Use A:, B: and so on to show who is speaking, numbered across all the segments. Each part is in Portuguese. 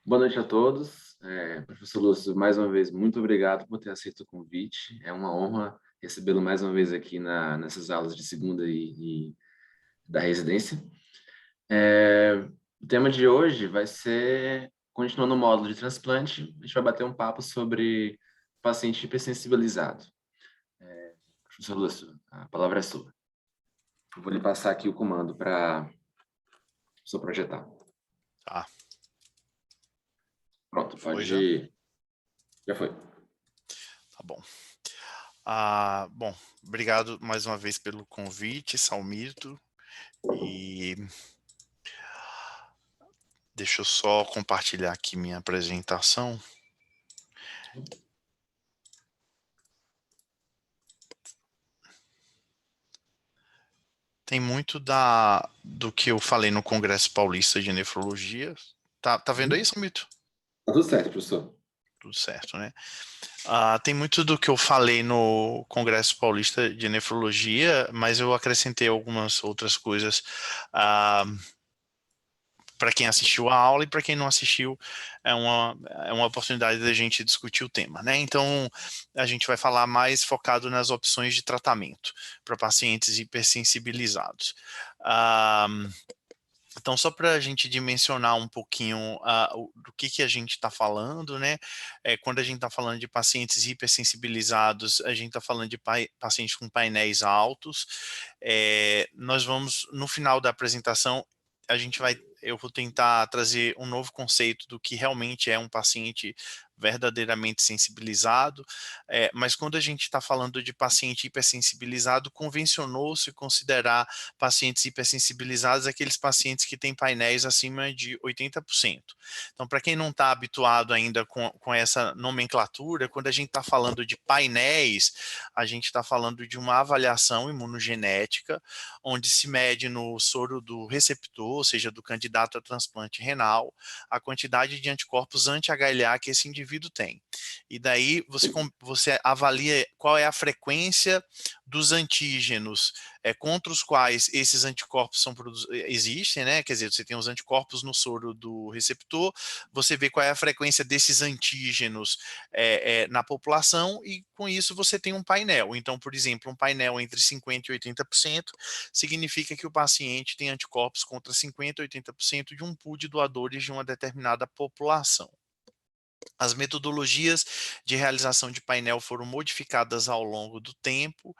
A: Boa noite a todos. Professor Lúcio, mais uma vez, muito obrigado por ter aceito o convite. É uma honra recebê-lo mais uma vez aqui nessas aulas de segunda e da residência. O tema de hoje vai ser, continuando o módulo de transplante, a gente vai bater um papo sobre paciente hipersensibilizado. Professor Lúcio, a palavra é sua. Eu vou lhe passar aqui o comando para o seu projetar.
B: Tá.
A: Pronto,
B: Foi já?
A: pode... Já foi.
B: Tá bom. Bom, obrigado mais uma vez pelo convite, Salmito. E deixa eu só compartilhar aqui minha apresentação. Tem muito do que eu falei no Congresso Paulista de Nefrologia. Tá vendo aí, Salmito?
A: Tá tudo certo, professor.
B: Tudo certo, né? Tem muito do que eu falei no Congresso Paulista de Nefrologia, mas eu acrescentei algumas outras coisas para quem assistiu a aula, e para quem não assistiu, é uma oportunidade da gente discutir o tema, né? Então, a gente vai falar mais focado nas opções de tratamento para pacientes hipersensibilizados. Então, só para a gente dimensionar um pouquinho do que a gente está falando, né? Quando a gente está falando de pacientes hipersensibilizados, a gente está falando de pacientes com painéis altos. Nós vamos, no final da apresentação, eu vou tentar trazer um novo conceito do que realmente é um paciente verdadeiramente sensibilizado, mas quando a gente está falando de paciente hipersensibilizado, convencionou-se considerar pacientes hipersensibilizados aqueles pacientes que têm painéis acima de 80%. Então, para quem não está habituado ainda com essa nomenclatura, quando a gente está falando de painéis, a gente está falando de uma avaliação imunogenética, onde se mede no soro do receptor, ou seja, do candidato a transplante renal, a quantidade de anticorpos anti-HLA que esse indivíduo tem. E daí você avalia qual é a frequência dos antígenos contra os quais esses anticorpos existem, né? Quer dizer, você tem os anticorpos no soro do receptor, você vê qual é a frequência desses antígenos na população, e com isso você tem um painel. Então, por exemplo, um painel entre 50% e 80% significa que o paciente tem anticorpos contra 50% e 80% de um pool de doadores de uma determinada população. As metodologias de realização de painel foram modificadas ao longo do tempo,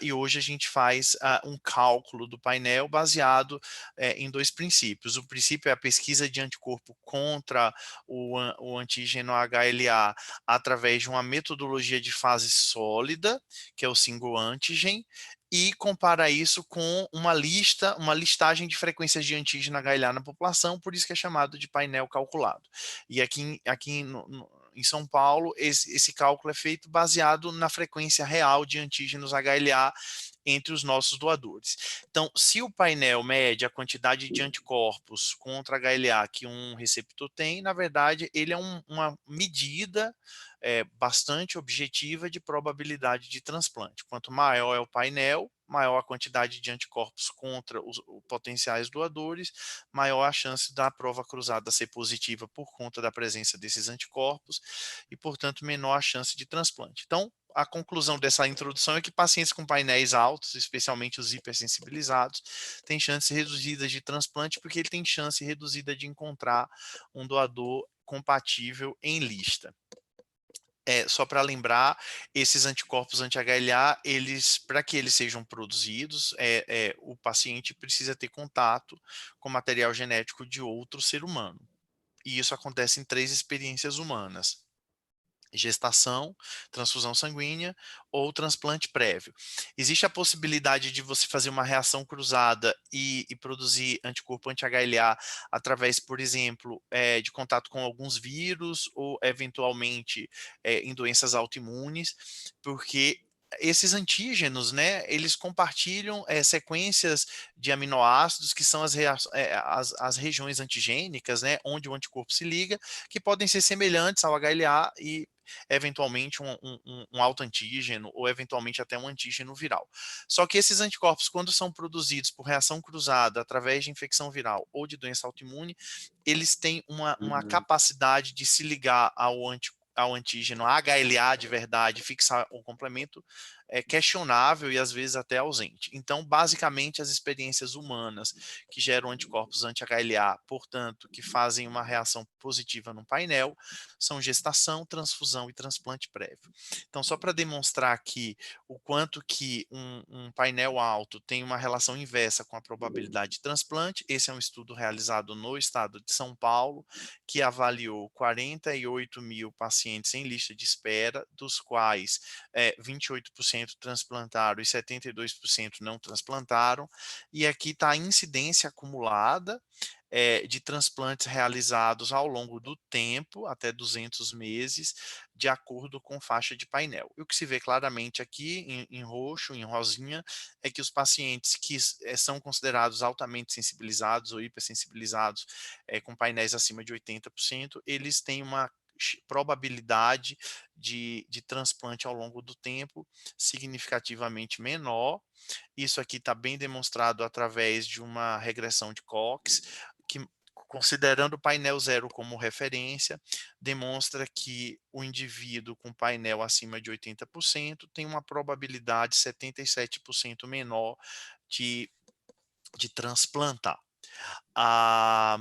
B: e hoje a gente faz um cálculo do painel baseado em dois princípios. O princípio é a pesquisa de anticorpo contra o antígeno HLA através de uma metodologia de fase sólida, que é o single antigen, e compara isso com uma listagem de frequências de antígeno HLA na população, por isso que é chamado de painel calculado. E aqui em São Paulo, esse cálculo é feito baseado na frequência real de antígenos HLA entre os nossos doadores. Então, se o painel mede a quantidade de anticorpos contra HLA que um receptor tem, na verdade, ele é uma medida bastante objetiva de probabilidade de transplante. Quanto maior é o painel, maior a quantidade de anticorpos contra os potenciais doadores, maior a chance da prova cruzada ser positiva por conta da presença desses anticorpos e, portanto, menor a chance de transplante. Então, a conclusão dessa introdução é que pacientes com painéis altos, especialmente os hipersensibilizados, têm chances reduzidas de transplante, porque ele tem chance reduzida de encontrar um doador compatível em lista. Só para lembrar, esses anticorpos anti-HLA, para que eles sejam produzidos, o paciente precisa ter contato com material genético de outro ser humano. E isso acontece em 3 experiências humanas: gestação, transfusão sanguínea ou transplante prévio. Existe a possibilidade de você fazer uma reação cruzada e produzir anticorpo anti-HLA através, por exemplo, de contato com alguns vírus ou, eventualmente, em doenças autoimunes, porque esses antígenos, né, eles compartilham sequências de aminoácidos que são as regiões antigênicas, né, onde o anticorpo se liga, que podem ser semelhantes ao HLA e eventualmente um autoantígeno ou eventualmente até um antígeno viral. Só que esses anticorpos, quando são produzidos por reação cruzada através de infecção viral ou de doença autoimune, eles têm uma
A: Uhum.
B: capacidade de se ligar ao antígeno HLA de verdade, fixar o complemento, é questionável e às vezes até ausente. Então, basicamente, as experiências humanas que geram anticorpos anti-HLA, portanto, que fazem uma reação positiva no painel, são gestação, transfusão e transplante prévio. Então, só para demonstrar aqui o quanto que um painel alto tem uma relação inversa com a probabilidade de transplante, esse é um estudo realizado no estado de São Paulo, que avaliou 48 mil pacientes em lista de espera, dos quais 28% transplantaram e 72% não transplantaram, e aqui está a incidência acumulada de transplantes realizados ao longo do tempo, até 200 meses, de acordo com faixa de painel. E o que se vê claramente aqui, em roxo, em rosinha, é que os pacientes que são considerados altamente sensibilizados ou hipersensibilizados, com painéis acima de 80%, eles têm uma probabilidade de transplante ao longo do tempo significativamente menor. Isso aqui está bem demonstrado através de uma regressão de Cox, que, considerando o painel zero como referência, demonstra que o indivíduo com painel acima de 80% tem uma probabilidade 77% menor de, de transplantar. Ah,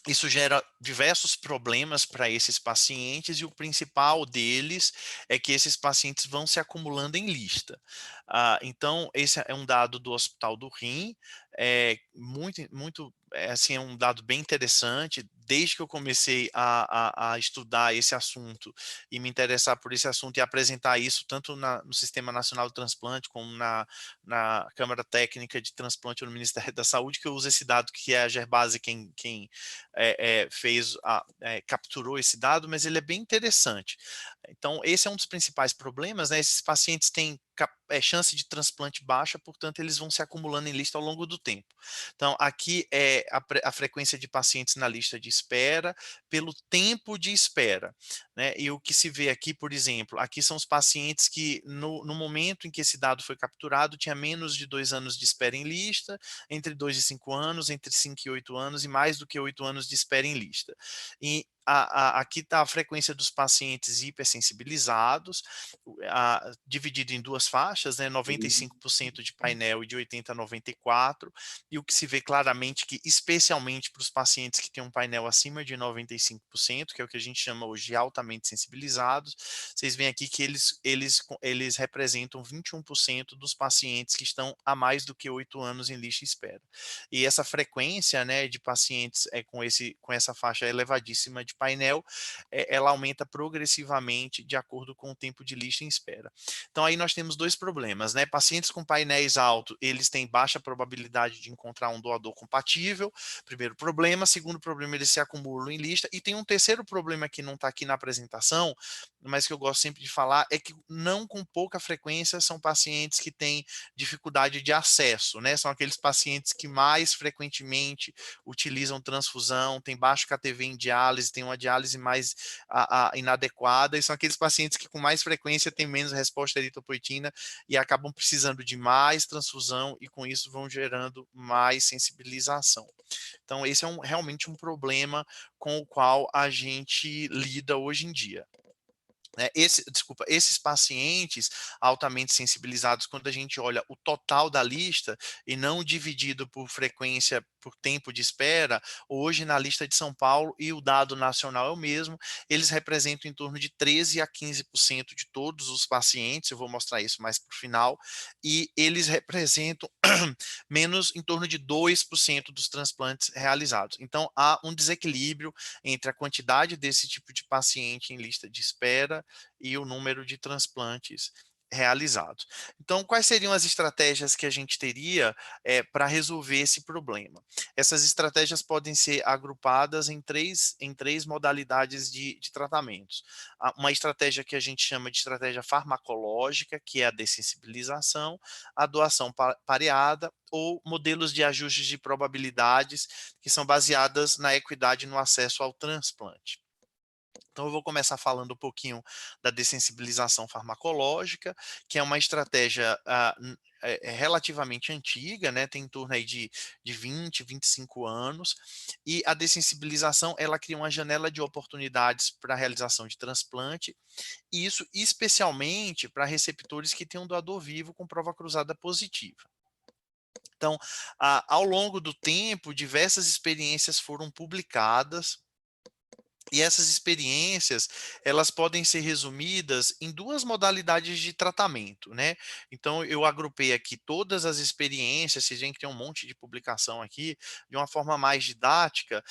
B: isso gera diversos problemas para esses pacientes e o principal deles é que esses pacientes vão se acumulando em lista. Então, esse é um dado do Hospital do Rim, assim, é um dado bem interessante. Desde que eu comecei a estudar esse assunto e me interessar por esse assunto e apresentar isso tanto no Sistema Nacional de Transplante como na Câmara Técnica de Transplante no Ministério da Saúde, que eu uso esse dado que é a Gerbase quem capturou esse dado, mas ele é bem interessante. Então, esse é um dos principais problemas, né? Esses pacientes têm chance de transplante baixa, portanto, eles vão se acumulando em lista ao longo do tempo. Então, aqui é a frequência de pacientes na lista de espera, pelo tempo de espera, né? E o que se vê aqui, por exemplo, aqui são os pacientes que, no momento em que esse dado foi capturado, tinha menos de 2 anos de espera em lista, entre 2 e 5 anos, entre 5 e 8 anos, e mais do que 8 anos de espera em lista. E aqui está a frequência dos pacientes hipersensibilizados, dividido em duas faixas, né, 95% de painel e de 80 a 94, e o que se vê claramente que, especialmente para os pacientes que têm um painel acima de 95%, que é o que a gente chama hoje de altamente sensibilizados, vocês veem aqui que eles representam 21% dos pacientes que estão há mais do que 8 anos em lista de espera. E essa frequência, né, de pacientes com essa faixa elevadíssima de painel, ela aumenta progressivamente de acordo com o tempo de lista em espera. Então aí nós temos dois problemas, né? Pacientes com painéis altos, eles têm baixa probabilidade de encontrar um doador compatível, primeiro problema. Segundo problema, eles se acumulam em lista. E tem um terceiro problema que não está aqui na apresentação, mas que eu gosto sempre de falar, é que não com pouca frequência são pacientes que têm dificuldade de acesso, né? São aqueles pacientes que mais frequentemente utilizam transfusão, têm baixo KTV em diálise, têm uma diálise mais inadequada, e são aqueles pacientes que com mais frequência têm menos resposta à eritropoetina e acabam precisando de mais transfusão e com isso vão gerando mais sensibilização. Então esse é realmente um problema com o qual a gente lida hoje em dia. Esses pacientes altamente sensibilizados, quando a gente olha o total da lista e não dividido por frequência, por tempo de espera, hoje na lista de São Paulo, e o dado nacional é o mesmo, eles representam em torno de 13 a 15% de todos os pacientes, eu vou mostrar isso mais para o final, e eles representam menos em torno de 2% dos transplantes realizados. Então há um desequilíbrio entre a quantidade desse tipo de paciente em lista de espera e o número de transplantes realizados. Então, quais seriam as estratégias que a gente teria para resolver esse problema? Essas estratégias podem ser agrupadas em três modalidades de tratamentos. Uma estratégia que a gente chama de estratégia farmacológica, que é a dessensibilização, a doação pareada ou modelos de ajustes de probabilidades que são baseadas na equidade no acesso ao transplante. Então, eu vou começar falando um pouquinho da dessensibilização farmacológica, que é uma estratégia relativamente antiga, né? Tem em torno aí de 20, 25 anos, e a dessensibilização ela cria uma janela de oportunidades para a realização de transplante, e isso especialmente para receptores que têm um doador vivo com prova cruzada positiva. Então, ao longo do tempo, diversas experiências foram publicadas e essas experiências, elas podem ser resumidas em duas modalidades de tratamento, né? Então, eu agrupei aqui todas as experiências, se a gente tem um monte de publicação aqui, de uma forma mais didática,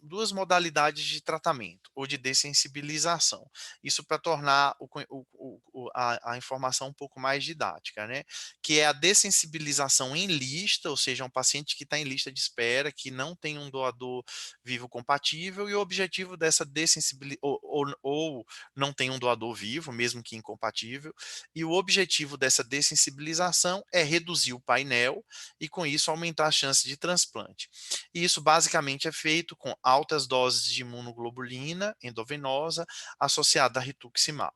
B: duas modalidades de tratamento, ou de dessensibilização. Isso para tornar a informação um pouco mais didática, né? Que é a dessensibilização em lista, ou seja, um paciente que está em lista de espera, que não tem um doador vivo compatível, e o objetivo dessa dessensibilização, ou não tem um doador vivo, mesmo que incompatível, e o objetivo dessa dessensibilização é reduzir o painel e, com isso, aumentar a chance de transplante. E isso basicamente é feito com altas doses de imunoglobulina endovenosa associada a rituximab.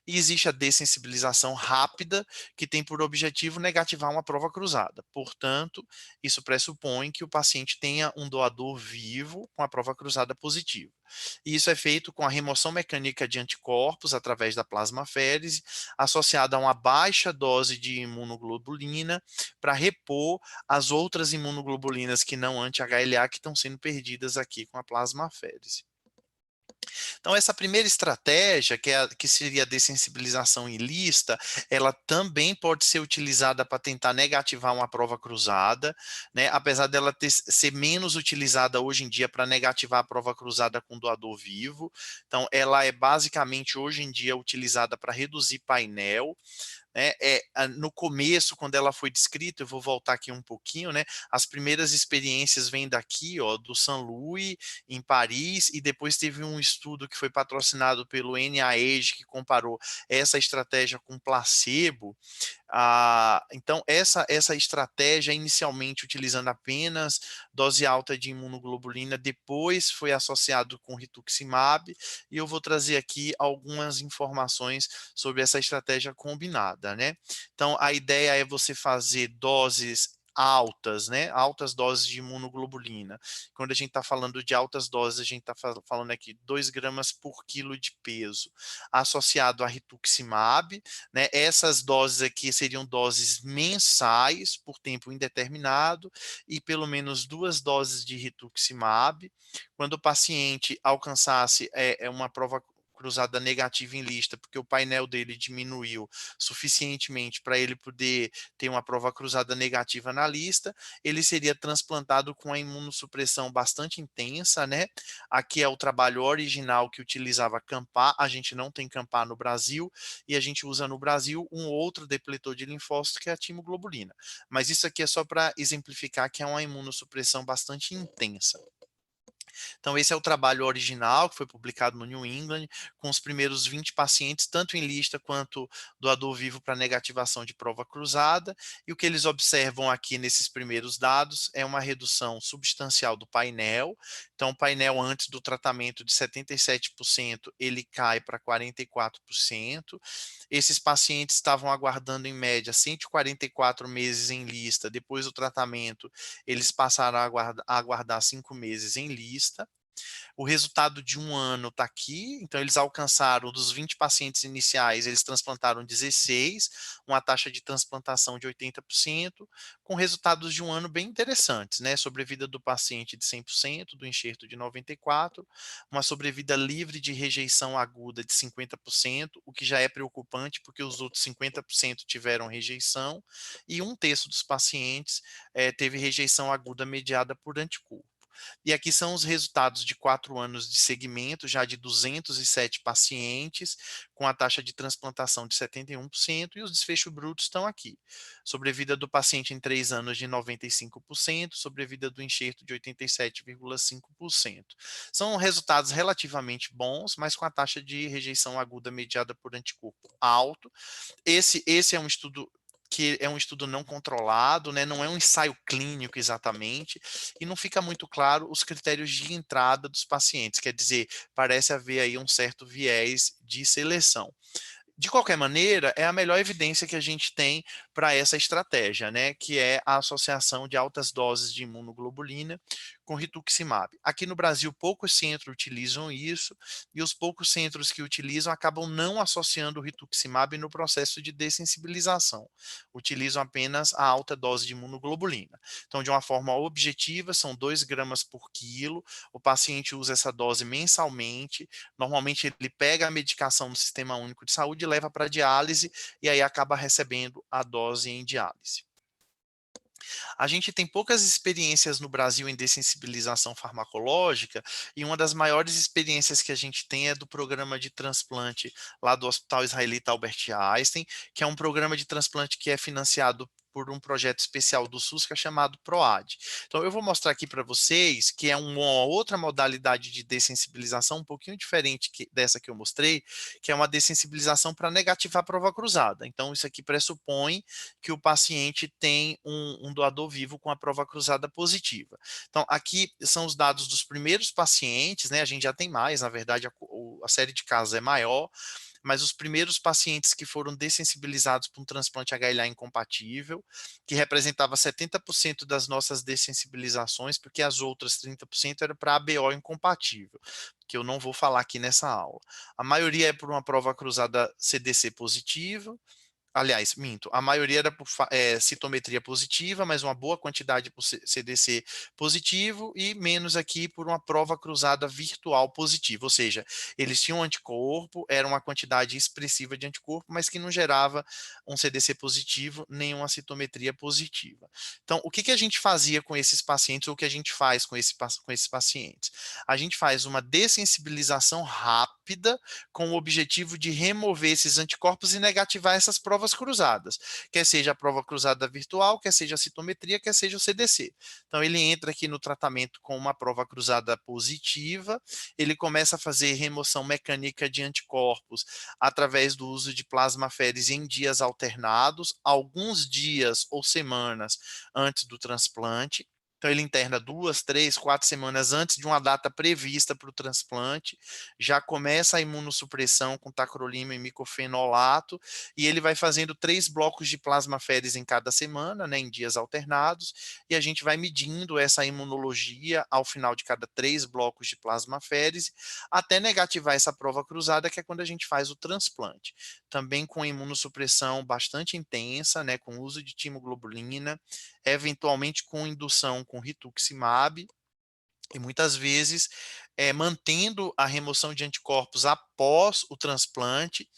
B: E existe a dessensibilização rápida, que tem por objetivo negativar uma prova cruzada. Portanto, isso pressupõe que o paciente tenha um doador vivo com a prova cruzada positiva. E isso é feito com a remoção mecânica de anticorpos através da plasmaférese, associada a uma baixa dose de imunoglobulina, para repor as outras imunoglobulinas que não anti-HLA que estão sendo perdidas aqui com a plasmaférese. Então, essa primeira estratégia, que seria a dessensibilização em lista, ela também pode ser utilizada para tentar negativar uma prova cruzada, né? Apesar dela ser menos utilizada hoje em dia para negativar a prova cruzada com doador vivo. Então, ela é basicamente hoje em dia utilizada para reduzir painel, né? No começo, quando ela foi descrita, eu vou voltar aqui um pouquinho, né? As primeiras experiências vêm daqui, ó, do Saint-Louis, em Paris, e depois teve um estudo que foi patrocinado pelo NIH, que comparou essa estratégia com placebo. Então, essa estratégia, inicialmente utilizando apenas dose alta de imunoglobulina, depois foi associado com rituximab, e eu vou trazer aqui algumas informações sobre essa estratégia combinada, né? Então, a ideia é você fazer doses altas, né? Altas doses de imunoglobulina. Quando a gente está falando de altas doses, a gente está falando aqui 2 gramas por quilo de peso, associado a rituximab, né? Essas doses aqui seriam doses mensais por tempo indeterminado e pelo menos 2 doses de rituximab. Quando o paciente alcançasse uma prova cruzada negativa em lista, porque o painel dele diminuiu suficientemente para ele poder ter uma prova cruzada negativa na lista, ele seria transplantado com a imunossupressão bastante intensa, né? Aqui é o trabalho original que utilizava Campar, a gente não tem Campar no Brasil, e a gente usa no Brasil um outro depletor de linfócito, que é a timoglobulina. Mas isso aqui é só para exemplificar que é uma imunossupressão bastante intensa. Então, esse é o trabalho original, que foi publicado no New England, com os primeiros 20 pacientes, tanto em lista quanto doador vivo para negativação de prova cruzada. E o que eles observam aqui nesses primeiros dados é uma redução substancial do painel. Então, o painel antes do tratamento de 77%, ele cai para 44%. Esses pacientes estavam aguardando, em média, 144 meses em lista. Depois do tratamento, eles passaram a aguardar 5 meses em lista. O resultado de 1 ano está aqui, então eles alcançaram, dos 20 pacientes iniciais, eles transplantaram 16, uma taxa de transplantação de 80%, com resultados de 1 ano bem interessantes, né? Sobrevida do paciente de 100%, do enxerto de 94%, uma sobrevida livre de rejeição aguda de 50%, o que já é preocupante, porque os outros 50% tiveram rejeição, e 1/3 dos pacientes teve rejeição aguda mediada por anticorpo. E aqui são os resultados de 4 anos de segmento, já de 207 pacientes, com a taxa de transplantação de 71%, e os desfechos brutos estão aqui. Sobrevida do paciente em 3 anos de 95%, sobrevida do enxerto de 87,5%. São resultados relativamente bons, mas com a taxa de rejeição aguda mediada por anticorpo alto. Esse é um estudo que é um estudo não controlado, né, não é um ensaio clínico exatamente, e não fica muito claro os critérios de entrada dos pacientes, quer dizer, parece haver aí um certo viés de seleção. De qualquer maneira, é a melhor evidência que a gente tem para essa estratégia, né, que é a associação de altas doses de imunoglobulina com rituximab. Aqui no Brasil, poucos centros utilizam isso, e os poucos centros que utilizam acabam não associando o rituximab no processo de dessensibilização. Utilizam apenas a alta dose de imunoglobulina. Então, de uma forma objetiva, são 2 gramas por quilo, o paciente usa essa dose mensalmente, normalmente ele pega a medicação no Sistema Único de Saúde, leva para diálise e aí acaba recebendo a dose em diálise. A gente tem poucas experiências no Brasil em dessensibilização farmacológica, e uma das maiores experiências que a gente tem é do programa de transplante lá do Hospital Israelita Albert Einstein, que é um programa de transplante que é financiado por um projeto especial do SUS que é chamado PROAD. Então eu vou mostrar aqui para vocês que é uma outra modalidade de dessensibilização um pouquinho diferente dessa que eu mostrei, que é uma dessensibilização para negativar a prova cruzada. Então isso aqui pressupõe que o paciente tem um doador vivo com a prova cruzada positiva. Então, aqui são os dados dos primeiros pacientes, né? A gente já tem mais, na verdade, a série de casos é maior, mas os primeiros pacientes que foram dessensibilizados por um transplante HLA incompatível, que representava 70% das nossas dessensibilizações, porque as outras 30% eram para ABO incompatível, que eu não vou falar aqui nessa aula. A maioria é por uma prova cruzada CDC positiva. Aliás, minto, a maioria era por citometria positiva, mas uma boa quantidade por CDC positivo e menos aqui por uma prova cruzada virtual positiva, ou seja, eles tinham anticorpo, era uma quantidade expressiva de anticorpo, mas que não gerava um CDC positivo nem uma citometria positiva. Então, o que que a gente fazia com esses pacientes, ou o que a gente faz com esses pacientes? A gente faz uma dessensibilização rápida com o objetivo de remover esses anticorpos e negativar essas provas cruzadas, quer seja a prova cruzada virtual, quer seja a citometria, quer seja o CDC. Então ele entra aqui no tratamento com uma prova cruzada positiva, ele começa a fazer remoção mecânica de anticorpos através do uso de plasmaféres em dias alternados, alguns dias ou semanas antes do transplante. Então, ele interna 2, 3, 4 semanas antes de uma data prevista para o transplante, já começa a imunossupressão com tacrolima e micofenolato, e ele vai fazendo 3 blocos de plasmaféres em cada semana, né, em dias alternados, e a gente vai medindo essa imunologia ao final de cada 3 blocos de plasmaféres, até negativar essa prova cruzada, que é quando a gente faz o transplante. Também com imunossupressão bastante intensa, né, com uso de timoglobulina, eventualmente com indução com rituximab, e muitas vezes mantendo a remoção de anticorpos após o transplante,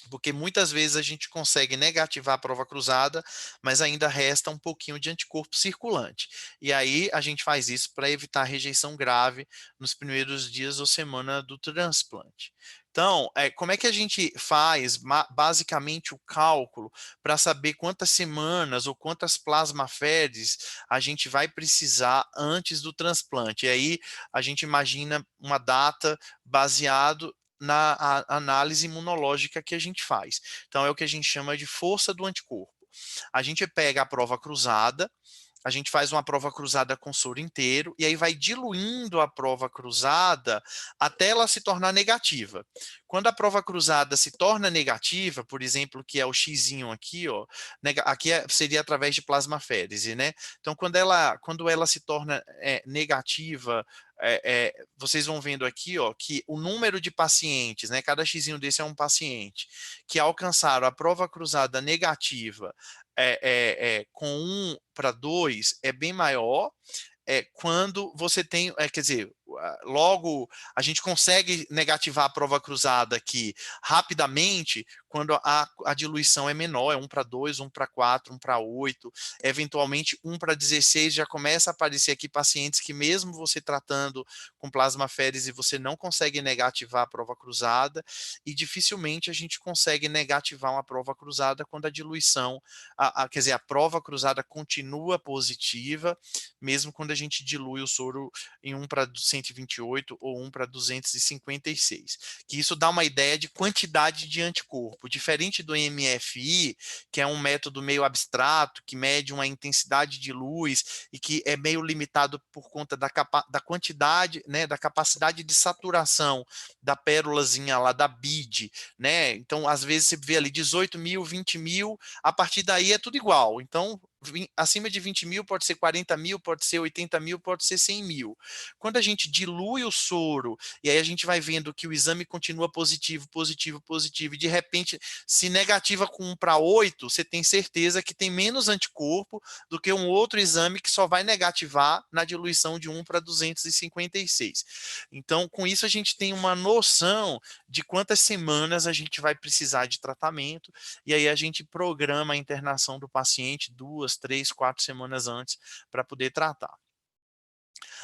B: porque muitas vezes a gente consegue negativar a prova cruzada, mas ainda resta um pouquinho de anticorpo circulante. E aí a gente faz isso para evitar rejeição grave nos primeiros dias ou semana do transplante. Então, como é que a gente faz basicamente o cálculo para saber quantas semanas ou quantas plasmaféres a gente vai precisar antes do transplante? E aí a gente imagina uma data baseado na análise imunológica que a gente faz. Então, é o que a gente chama de força do anticorpo. A gente pega a prova cruzada, a gente faz uma prova cruzada com soro inteiro, e aí vai diluindo a prova cruzada até ela se tornar negativa. Quando a prova cruzada se torna negativa, por exemplo, que é o xizinho aqui, ó, aqui seria através de plasmaférese, né? Então, quando ela se torna negativa, vocês vão vendo aqui, ó, que o número de pacientes, né, cada xizinho desse é um paciente, que alcançaram a prova cruzada negativa com 1 para 2 é bem maior, quando você tem, quer dizer, logo a gente consegue negativar a prova cruzada aqui rapidamente quando a diluição é menor, é 1:2, 1:4, 1:8, eventualmente 1:16, já começa a aparecer aqui pacientes que mesmo você tratando com plasmaférese, você não consegue negativar a prova cruzada, e dificilmente a gente consegue negativar uma prova cruzada quando a diluição, quer dizer, a prova cruzada continua positiva, mesmo quando a gente dilui o soro em 1:128 ou 1:256. Que isso dá uma ideia de quantidade de anticorpo. Diferente do MFI, que é um método meio abstrato, que mede uma intensidade de luz e que é meio limitado por conta da quantidade, né, da capacidade de saturação da pérolazinha lá, da bead, né? Então, às vezes você vê ali 18.000, 20.000, a partir daí é tudo igual. Então, acima de 20.000 pode ser 40.000, pode ser 80.000, pode ser 100.000. Quando a gente dilui o soro, e aí a gente vai vendo que o exame continua positivo, positivo, positivo, e de repente se negativa com 1:8, você tem certeza que tem menos anticorpo do que um outro exame que só vai negativar na diluição de 1:256. Então, com isso a gente tem uma noção de quantas semanas a gente vai precisar de tratamento, e aí a gente programa a internação do paciente 2, 3, 4 semanas antes para poder tratar.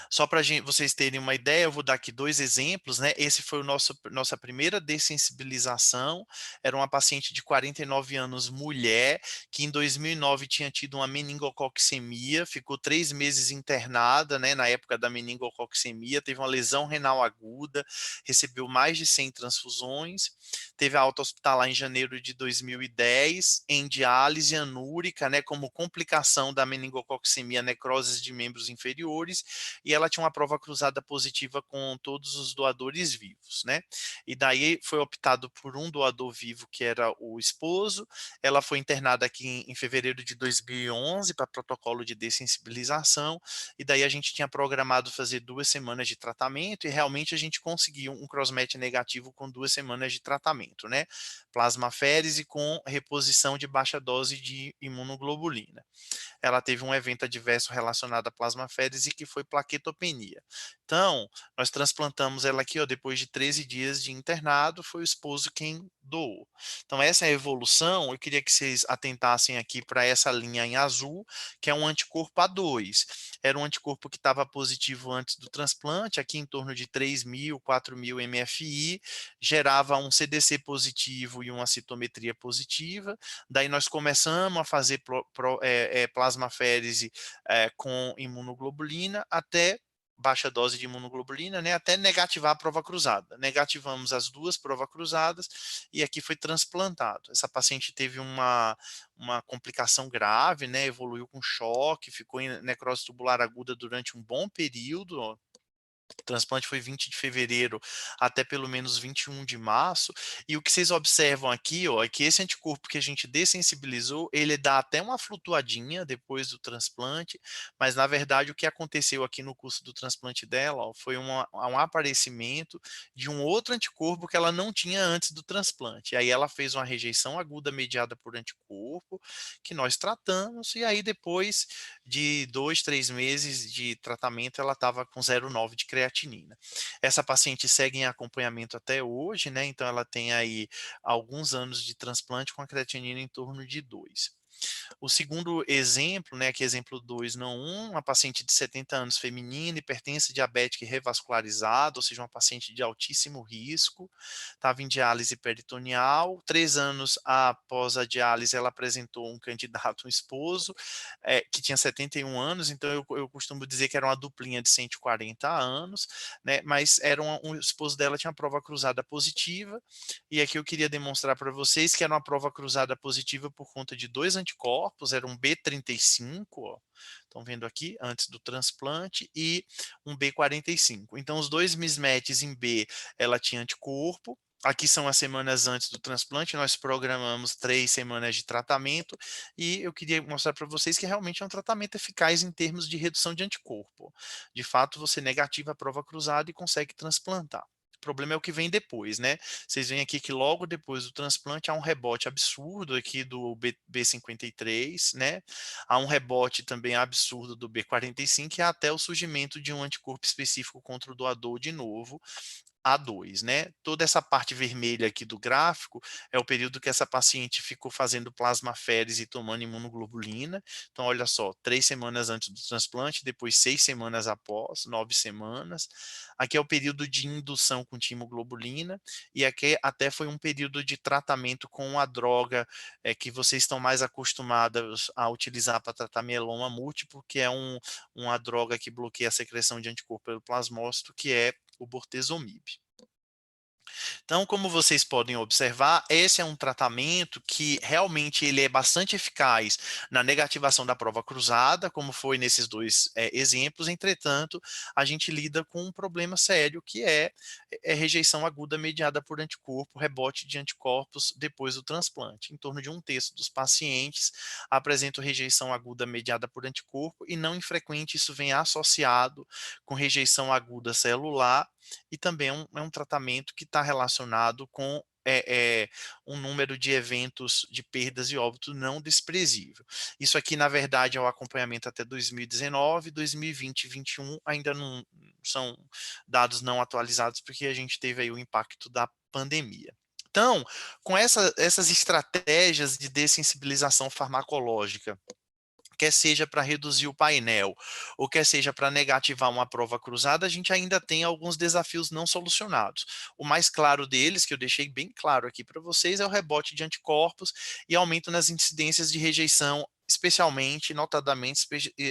B: Só para vocês terem uma ideia, eu vou dar aqui 2 exemplos, né? Esse foi o nossa primeira dessensibilização. Era uma paciente de 49 anos, mulher, que em 2009 tinha tido uma meningococcemia, ficou 3 meses internada, né? Na época da meningococcemia, teve uma lesão renal aguda, recebeu mais de 100 transfusões, teve a alta hospitalar em janeiro de 2010, em diálise anúrica, né? Como complicação da meningococcemia, necroses de membros inferiores, e ela tinha uma prova cruzada positiva com todos os doadores vivos, né? E daí foi optado por um doador vivo, que era o esposo. Ela foi internada aqui em fevereiro de 2011 para protocolo de dessensibilização, e daí a gente tinha programado fazer 2 semanas de tratamento, e realmente a gente conseguiu um crossmatch negativo com 2 semanas de tratamento, né? Plasmaférese com reposição de baixa dose de imunoglobulina. Ela teve um evento adverso relacionado à plasmaférese, que foi plaquetopenia. Então, nós transplantamos ela aqui, ó, depois de 13 dias de internado, foi o esposo quem doou. Então, essa é a evolução. Eu queria que vocês atentassem aqui para essa linha em azul, que é um anticorpo A2. Era um anticorpo que estava positivo antes do transplante, aqui em torno de 3.000, 4.000 MFI, gerava um CDC positivo e uma citometria positiva. Daí nós começamos a fazer plasmaférese com imunoglobulina até baixa dose de imunoglobulina, né, até negativar a prova cruzada. Negativamos as 2 provas cruzadas e aqui foi transplantado. Essa paciente teve uma complicação grave, né, evoluiu com choque, ficou em necrose tubular aguda durante um bom período. Ó. O transplante foi 20 de fevereiro até pelo menos 21 de março, e o que vocês observam aqui, ó, é que esse anticorpo que a gente dessensibilizou, ele dá até uma flutuadinha depois do transplante, mas na verdade o que aconteceu aqui no curso do transplante dela, ó, foi um aparecimento de um outro anticorpo que ela não tinha antes do transplante. E aí ela fez uma rejeição aguda mediada por anticorpo, que nós tratamos, e aí depois de 2, 3 meses de tratamento, ela estava com 0,9 de creatinina. Essa paciente segue em acompanhamento até hoje, né? Então ela tem aí alguns anos de transplante com a creatinina em torno de 2. O segundo exemplo, né, que é exemplo 2, não 1, uma paciente de 70 anos feminina, hipertensa, diabética e revascularizada, ou seja, uma paciente de altíssimo risco, estava em diálise peritoneal. 3 anos após a diálise, ela apresentou um candidato, um esposo, que tinha 71 anos, então eu costumo dizer que era uma duplinha de 140 anos, né, mas era o esposo dela tinha uma prova cruzada positiva, e aqui eu queria demonstrar para vocês que era uma prova cruzada positiva por conta de 2 anticorpos, era um B35, ó, estão vendo aqui, antes do transplante, e um B45. Então, os 2 mismatches em B, ela tinha anticorpo. Aqui são as semanas antes do transplante, nós programamos 3 semanas de tratamento, e eu queria mostrar para vocês que realmente é um tratamento eficaz em termos de redução de anticorpo. De fato, você negativa a prova cruzada e consegue transplantar. problema é o que vem depois, né? Vocês veem aqui que logo depois do transplante há um rebote absurdo aqui do B53, né? Há um rebote também absurdo do B45 e até o surgimento de um anticorpo específico contra o doador de novo, A2, né? Toda essa parte vermelha aqui do gráfico é o período que essa paciente ficou fazendo plasmaférese e tomando imunoglobulina. Então, olha só, 3 semanas antes do transplante, depois 6 semanas após, 9 semanas. Aqui é o período de indução com timoglobulina e aqui até foi um período de tratamento com a droga que vocês estão mais acostumados a utilizar para tratar mieloma múltiplo, que é uma droga que bloqueia a secreção de anticorpo pelo plasmócito, que é o bortezomib. Então, como vocês podem observar, esse é um tratamento que realmente ele é bastante eficaz na negativação da prova cruzada, como foi nesses dois exemplos. Entretanto, a gente lida com um problema sério, que é rejeição aguda mediada por anticorpo, rebote de anticorpos depois do transplante. Em torno de 1/3 dos pacientes apresentam rejeição aguda mediada por anticorpo, e não infrequente isso vem associado com rejeição aguda celular, e também é um tratamento que está relacionado com um número de eventos de perdas e óbito não desprezível. Isso aqui, na verdade, é o acompanhamento até 2019, 2020 e 2021 ainda não são dados não atualizados, porque a gente teve aí o impacto da pandemia. Então, com essas estratégias de dessensibilização farmacológica, quer seja para reduzir o painel, ou quer seja para negativar uma prova cruzada, a gente ainda tem alguns desafios não solucionados. O mais claro deles, que eu deixei bem claro aqui para vocês, é o rebote de anticorpos e aumento nas incidências de rejeição, especialmente, notadamente,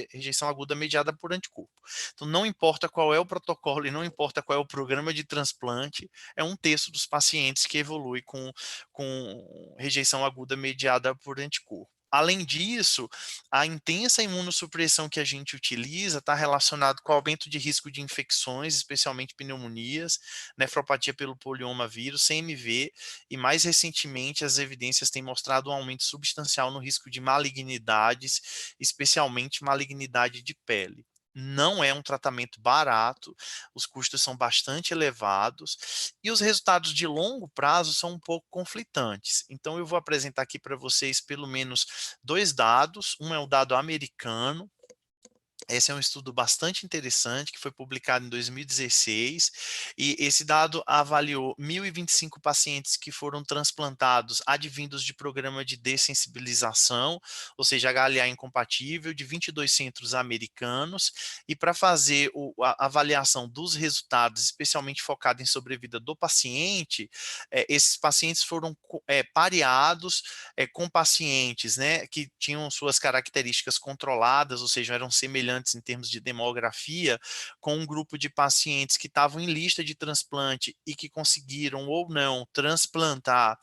B: rejeição aguda mediada por anticorpo. Então, não importa qual é o protocolo e não importa qual é o programa de transplante, é 1/3 dos pacientes que evolui com rejeição aguda mediada por anticorpo. Além disso, a intensa imunossupressão que a gente utiliza está relacionado com o aumento de risco de infecções, especialmente pneumonias, nefropatia pelo polioma vírus, CMV, e mais recentemente as evidências têm mostrado um aumento substancial no risco de malignidades, especialmente malignidade de pele. Não é um tratamento barato, os custos são bastante elevados e os resultados de longo prazo são um pouco conflitantes. Então, eu vou apresentar aqui para vocês pelo menos 2 dados. Um é o dado americano. Esse é um estudo bastante interessante que foi publicado em 2016, e esse dado avaliou 1.025 pacientes que foram transplantados advindos de programa de dessensibilização, ou seja, HLA incompatível, de 22 centros americanos, e para fazer a avaliação dos resultados, especialmente focado em sobrevida do paciente, esses pacientes foram pareados com pacientes, né, que tinham suas características controladas, ou seja, eram semelhantes em termos de demografia, com um grupo de pacientes que estavam em lista de transplante e que conseguiram ou não transplantar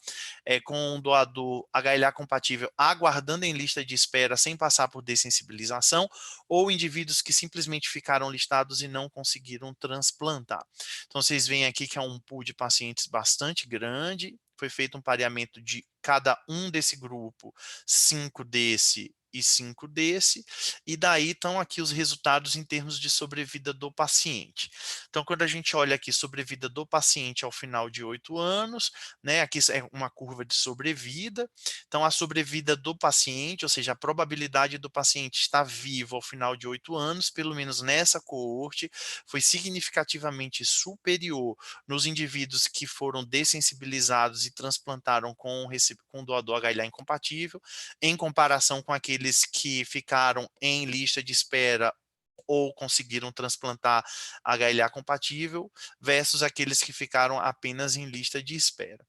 B: com um doador HLA compatível, aguardando em lista de espera sem passar por dessensibilização, ou indivíduos que simplesmente ficaram listados e não conseguiram transplantar. Então, vocês veem aqui que é um pool de pacientes bastante grande. Foi feito um pareamento de cada um desse grupo, 5 desse e 5 desse, e daí estão aqui os resultados em termos de sobrevida do paciente. Então, quando a gente olha aqui sobrevida do paciente ao final de 8 anos, né, aqui é uma curva de sobrevida, então a sobrevida do paciente, ou seja, a probabilidade do paciente estar vivo ao final de 8 anos, pelo menos nessa coorte, foi significativamente superior nos indivíduos que foram dessensibilizados e transplantaram com doador HLA incompatível, em comparação com aqueles que ficaram em lista de espera ou conseguiram transplantar HLA compatível, versus aqueles que ficaram apenas em lista de espera.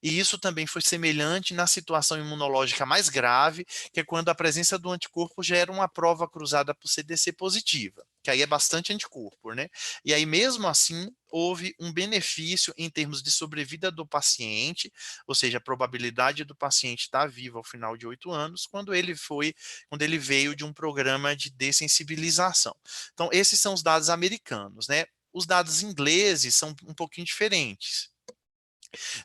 B: E isso também foi semelhante na situação imunológica mais grave, que é quando a presença do anticorpo gera uma prova cruzada por CDC positiva, que aí é bastante anticorpo, né? E aí, mesmo assim, houve um benefício em termos de sobrevida do paciente, ou seja, a probabilidade do paciente estar vivo ao final de 8 anos, quando ele veio de um programa de dessensibilização. Então, esses são os dados americanos, né? Os dados ingleses são um pouquinho diferentes.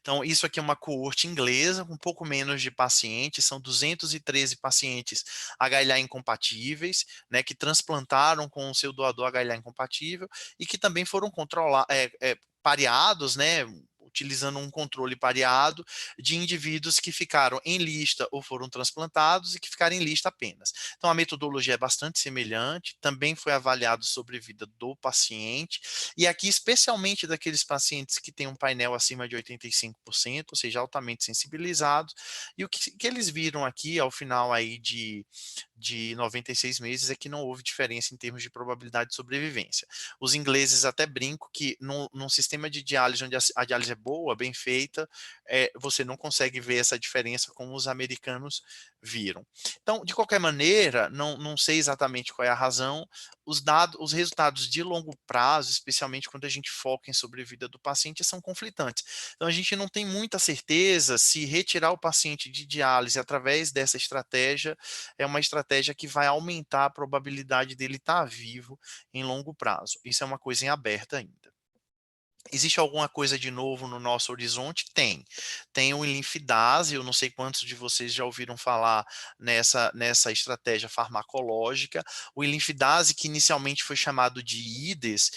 B: Então, isso aqui é uma coorte inglesa, com um pouco menos de pacientes, são 213 pacientes HLA incompatíveis, né, que transplantaram com o seu doador HLA incompatível e que também foram pareados, né, utilizando um controle pareado de indivíduos que ficaram em lista ou foram transplantados e que ficaram em lista apenas. Então, a metodologia é bastante semelhante, também foi avaliado sobre a vida do paciente, e aqui, especialmente daqueles pacientes que têm um painel acima de 85%, ou seja, altamente sensibilizados, e o que eles viram aqui, ao final aí de 96 meses, é que não houve diferença em termos de probabilidade de sobrevivência. Os ingleses até brincam que num sistema de diálise onde a diálise é boa, bem feita, você não consegue ver essa diferença como os americanos viram. Então, de qualquer maneira, não sei exatamente qual é a razão, os resultados de longo prazo, especialmente quando a gente foca em sobrevida do paciente, são conflitantes. Então, a gente não tem muita certeza se retirar o paciente de diálise através dessa estratégia é uma estratégia que vai aumentar a probabilidade dele estar vivo em longo prazo. Isso é uma coisa em aberto ainda. Existe alguma coisa de novo no nosso horizonte? Tem. Tem o linfidase, eu não sei quantos de vocês já ouviram falar nessa estratégia farmacológica. O linfidase, que inicialmente foi chamado de IDES,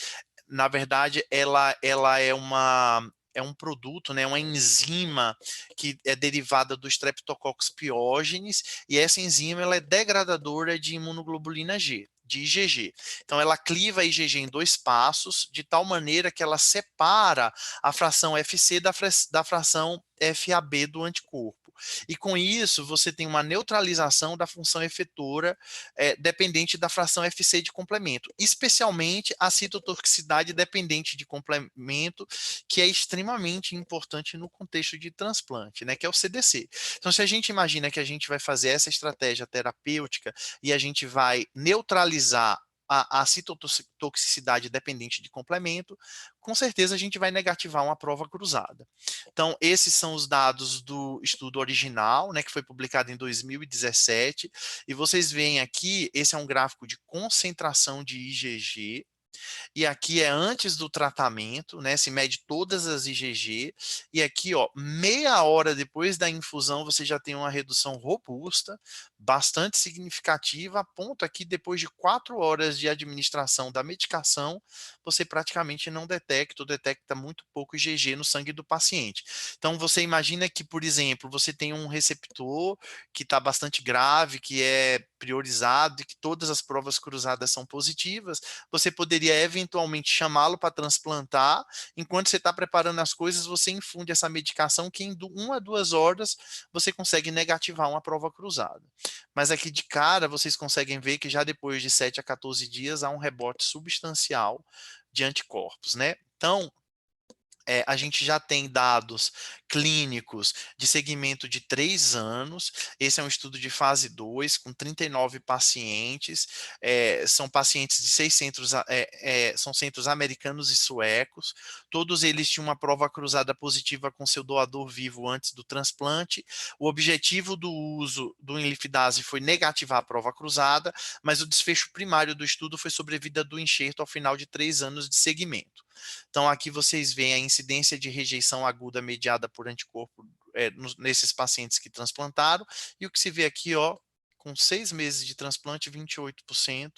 B: na verdade, ela é um produto, né, uma enzima que é derivada do Streptococcus pyogenes, e essa enzima ela é degradadora de imunoglobulina G, de IgG. Então, ela cliva a IgG em 2 passos, de tal maneira que ela separa a fração FC da fração FAB do anticorpo. E com isso, você tem uma neutralização da função efetora dependente da fração FC de complemento, especialmente a citotoxicidade dependente de complemento, que é extremamente importante no contexto de transplante, né, que é o CDC. Então, se a gente imagina que a gente vai fazer essa estratégia terapêutica e a gente vai neutralizar a citotoxicidade dependente de complemento, com certeza a gente vai negativar uma prova cruzada. Então, esses são os dados do estudo original, né, que foi publicado em 2017, e vocês veem aqui, esse é um gráfico de concentração de IgG, e aqui é antes do tratamento, né? Se mede todas as IgG, e aqui, ó, meia hora depois da infusão, você já tem uma redução robusta, bastante significativa, a ponto aqui, depois de 4 horas de administração da medicação, você praticamente não detecta ou detecta muito pouco IgG no sangue do paciente. Então, você imagina que, por exemplo, você tem um receptor que está bastante grave, que é priorizado e que todas as provas cruzadas são positivas, você poderia eventualmente chamá-lo para transplantar, enquanto você está preparando as coisas, você infunde essa medicação que em 1 a 2 horas você consegue negativar uma prova cruzada. Mas aqui de cara vocês conseguem ver que já depois de 7 a 14 dias há um rebote substancial de anticorpos, né? Então, a gente já tem dados clínicos de segmento de 3 anos. Esse é um estudo de fase 2, com 39 pacientes. São pacientes de 6 centros, são centros americanos e suecos. Todos eles tinham uma prova cruzada positiva com seu doador vivo antes do transplante. O objetivo do uso do enlifidase foi negativar a prova cruzada, mas o desfecho primário do estudo foi sobrevida do enxerto ao final de 3 anos de segmento. Então, aqui vocês veem a incidência de rejeição aguda mediada por anticorpo nesses pacientes que transplantaram, e o que se vê aqui, ó, com 6 meses de transplante, 28%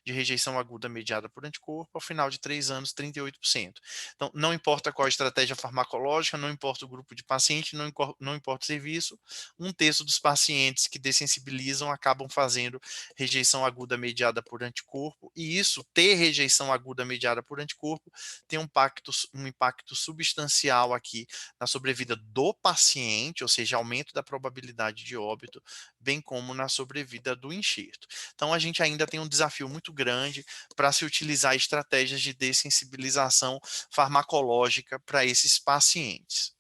B: de rejeição aguda mediada por anticorpo, ao final de 3 anos, 38%. Então, não importa qual a estratégia farmacológica, não importa o grupo de paciente, não importa o serviço, 1/3 dos pacientes que dessensibilizam acabam fazendo rejeição aguda mediada por anticorpo, e isso, ter rejeição aguda mediada por anticorpo, tem um impacto substancial aqui na sobrevida do paciente, ou seja, aumento da probabilidade de óbito, bem como na sobrevida do enxerto. Então, a gente ainda tem um desafio muito grande para se utilizar estratégias de dessensibilização farmacológica para esses pacientes.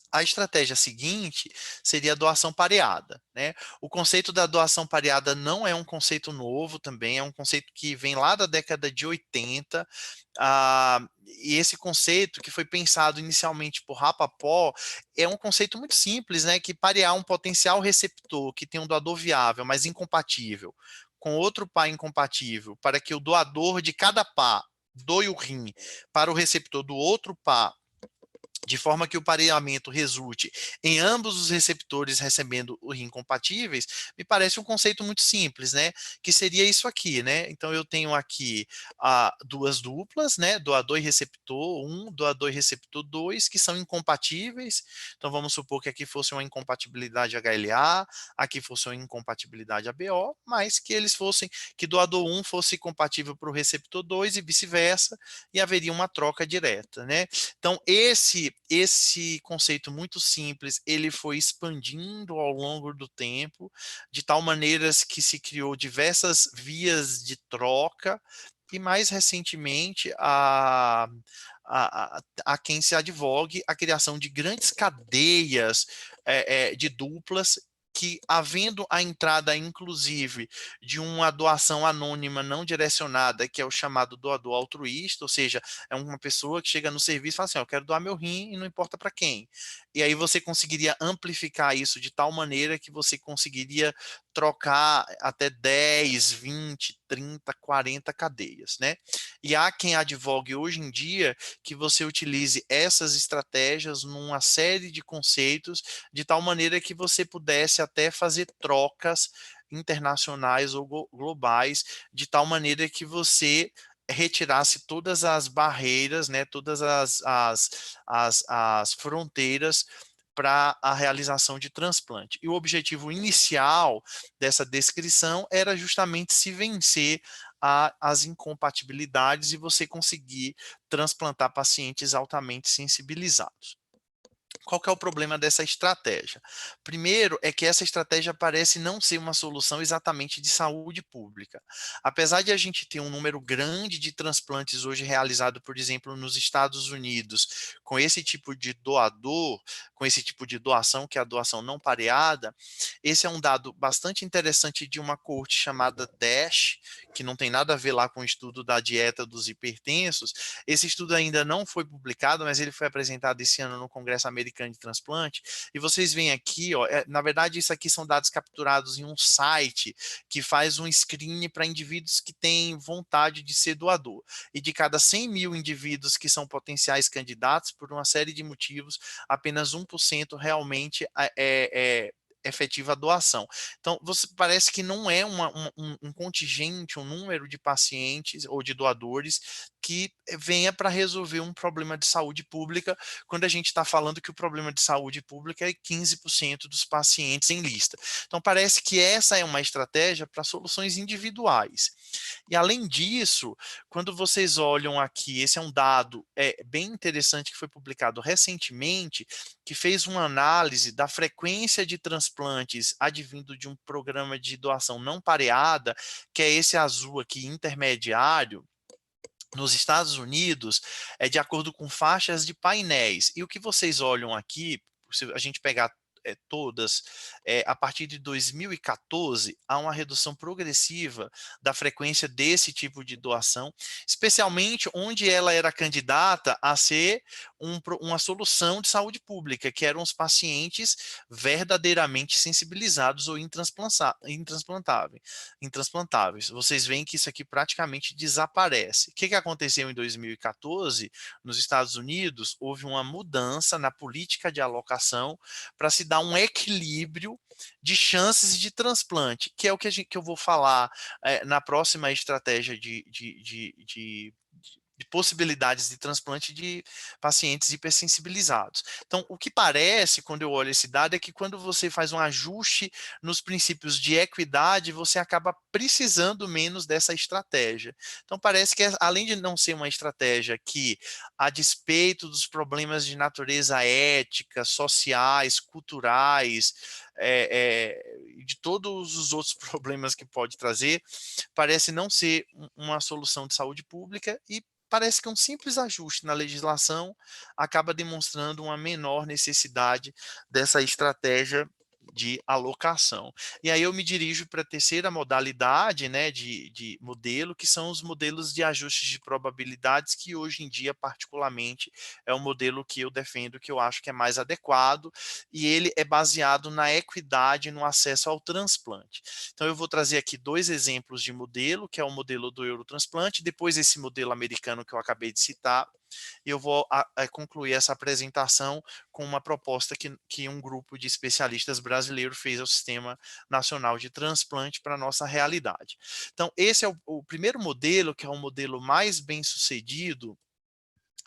B: A estratégia seguinte seria a doação pareada, né? O conceito da doação pareada não é um conceito novo também, é um conceito que vem lá da década de 80, e esse conceito, que foi pensado inicialmente por Rapaport, é um conceito muito simples, né? Que parear um potencial receptor que tem um doador viável, mas incompatível, com outro par incompatível, para que o doador de cada par doe o rim para o receptor do outro par de forma que o pareamento resulte em ambos os receptores recebendo o rim compatíveis, me parece um conceito muito simples, né? Que seria isso aqui, né? Então eu tenho aqui duas duplas, né? Doador e receptor 1, doador e receptor 2, que são incompatíveis. Então vamos supor que aqui fosse uma incompatibilidade HLA, aqui fosse uma incompatibilidade ABO, mas que eles fossem, que doador 1 fosse compatível para o receptor 2 e vice-versa, e haveria uma troca direta, né? Então, esse conceito muito simples, ele foi expandindo ao longo do tempo, de tal maneira que se criou diversas vias de troca, e mais recentemente a quem se advogue a criação de grandes cadeias de duplas, que, havendo a entrada, inclusive, de uma doação anônima não direcionada, que é o chamado doador altruísta, ou seja, é uma pessoa que chega no serviço e fala assim, eu quero doar meu rim e não importa para quem. E aí você conseguiria amplificar isso de tal maneira que você conseguiria trocar até 10, 20, 30, 40 cadeias, né? E há quem advogue hoje em dia que você utilize essas estratégias numa série de conceitos, de tal maneira que você pudesse até fazer trocas internacionais ou globais, de tal maneira que você retirasse todas as barreiras, né, todas as fronteiras para a realização de transplante. E o objetivo inicial dessa descrição era justamente se vencer as incompatibilidades e você conseguir transplantar pacientes altamente sensibilizados. Qual que é o problema dessa estratégia? Primeiro é que essa estratégia parece não ser uma solução exatamente de saúde pública. Apesar de a gente ter um número grande de transplantes hoje realizado, por exemplo, nos Estados Unidos, com esse tipo de doador, com esse tipo de doação, que é a doação não pareada, esse é um dado bastante interessante de uma corte chamada DASH, que não tem nada a ver lá com o estudo da dieta dos hipertensos. Esse estudo ainda não foi publicado, mas ele foi apresentado esse ano no Congresso Americano de Transplante, e vocês veem aqui, ó, na verdade isso aqui são dados capturados em um site que faz um screening para indivíduos que têm vontade de ser doador, e de cada 100 mil indivíduos que são potenciais candidatos, por uma série de motivos, apenas 1% realmente efetiva a doação. Então, parece que não é um contingente, um número de pacientes ou de doadores que venha para resolver um problema de saúde pública, quando a gente está falando que o problema de saúde pública é 15% dos pacientes em lista. Então, parece que essa é uma estratégia para soluções individuais. E, além disso, quando vocês olham aqui, esse é um dado bem interessante que foi publicado recentemente, que fez uma análise da frequência de transplantes advindo de um programa de doação não pareada, que é esse azul aqui, intermediário, nos Estados Unidos, é de acordo com faixas de painéis. E o que vocês olham aqui, se a gente pegar todas, a partir de 2014, há uma redução progressiva da frequência desse tipo de doação, especialmente onde ela era candidata a ser uma solução de saúde pública, que eram os pacientes verdadeiramente sensibilizados ou intransplantáveis. Vocês veem que isso aqui praticamente desaparece. O que aconteceu em 2014? Nos Estados Unidos, houve uma mudança na política de alocação para se dar um equilíbrio de chances de transplante, que é o que eu vou falar na próxima estratégia de possibilidades de transplante de pacientes hipersensibilizados. Então, o que parece, quando eu olho esse dado, é que quando você faz um ajuste nos princípios de equidade, você acaba precisando menos dessa estratégia. Então, parece que, além de não ser uma estratégia que, a despeito dos problemas de natureza ética, sociais, culturais, de todos os outros problemas que pode trazer, parece não ser uma solução de saúde pública, e parece que um simples ajuste na legislação acaba demonstrando uma menor necessidade dessa estratégia de alocação. E aí eu me dirijo para a terceira modalidade, né, de modelo, que são os modelos de ajustes de probabilidades, que hoje em dia, particularmente, é o modelo que eu defendo, que eu acho que é mais adequado, e ele é baseado na equidade no acesso ao transplante. Então eu vou trazer aqui dois exemplos de modelo, que é o modelo do Eurotransplante, depois esse modelo americano que eu acabei de citar, e eu vou concluir essa apresentação com uma proposta que um grupo de especialistas brasileiro fez ao Sistema Nacional de Transplante para a nossa realidade. Então, esse é o primeiro modelo, que é o modelo mais bem sucedido,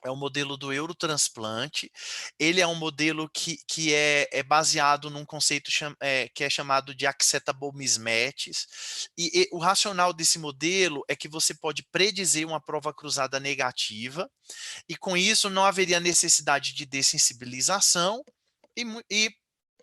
B: é o modelo do Eurotransplante. Ele é um modelo que é baseado num conceito que é chamado de acceptable mismatches. E o racional desse modelo é que você pode predizer uma prova cruzada negativa, e com isso não haveria necessidade de dessensibilização, e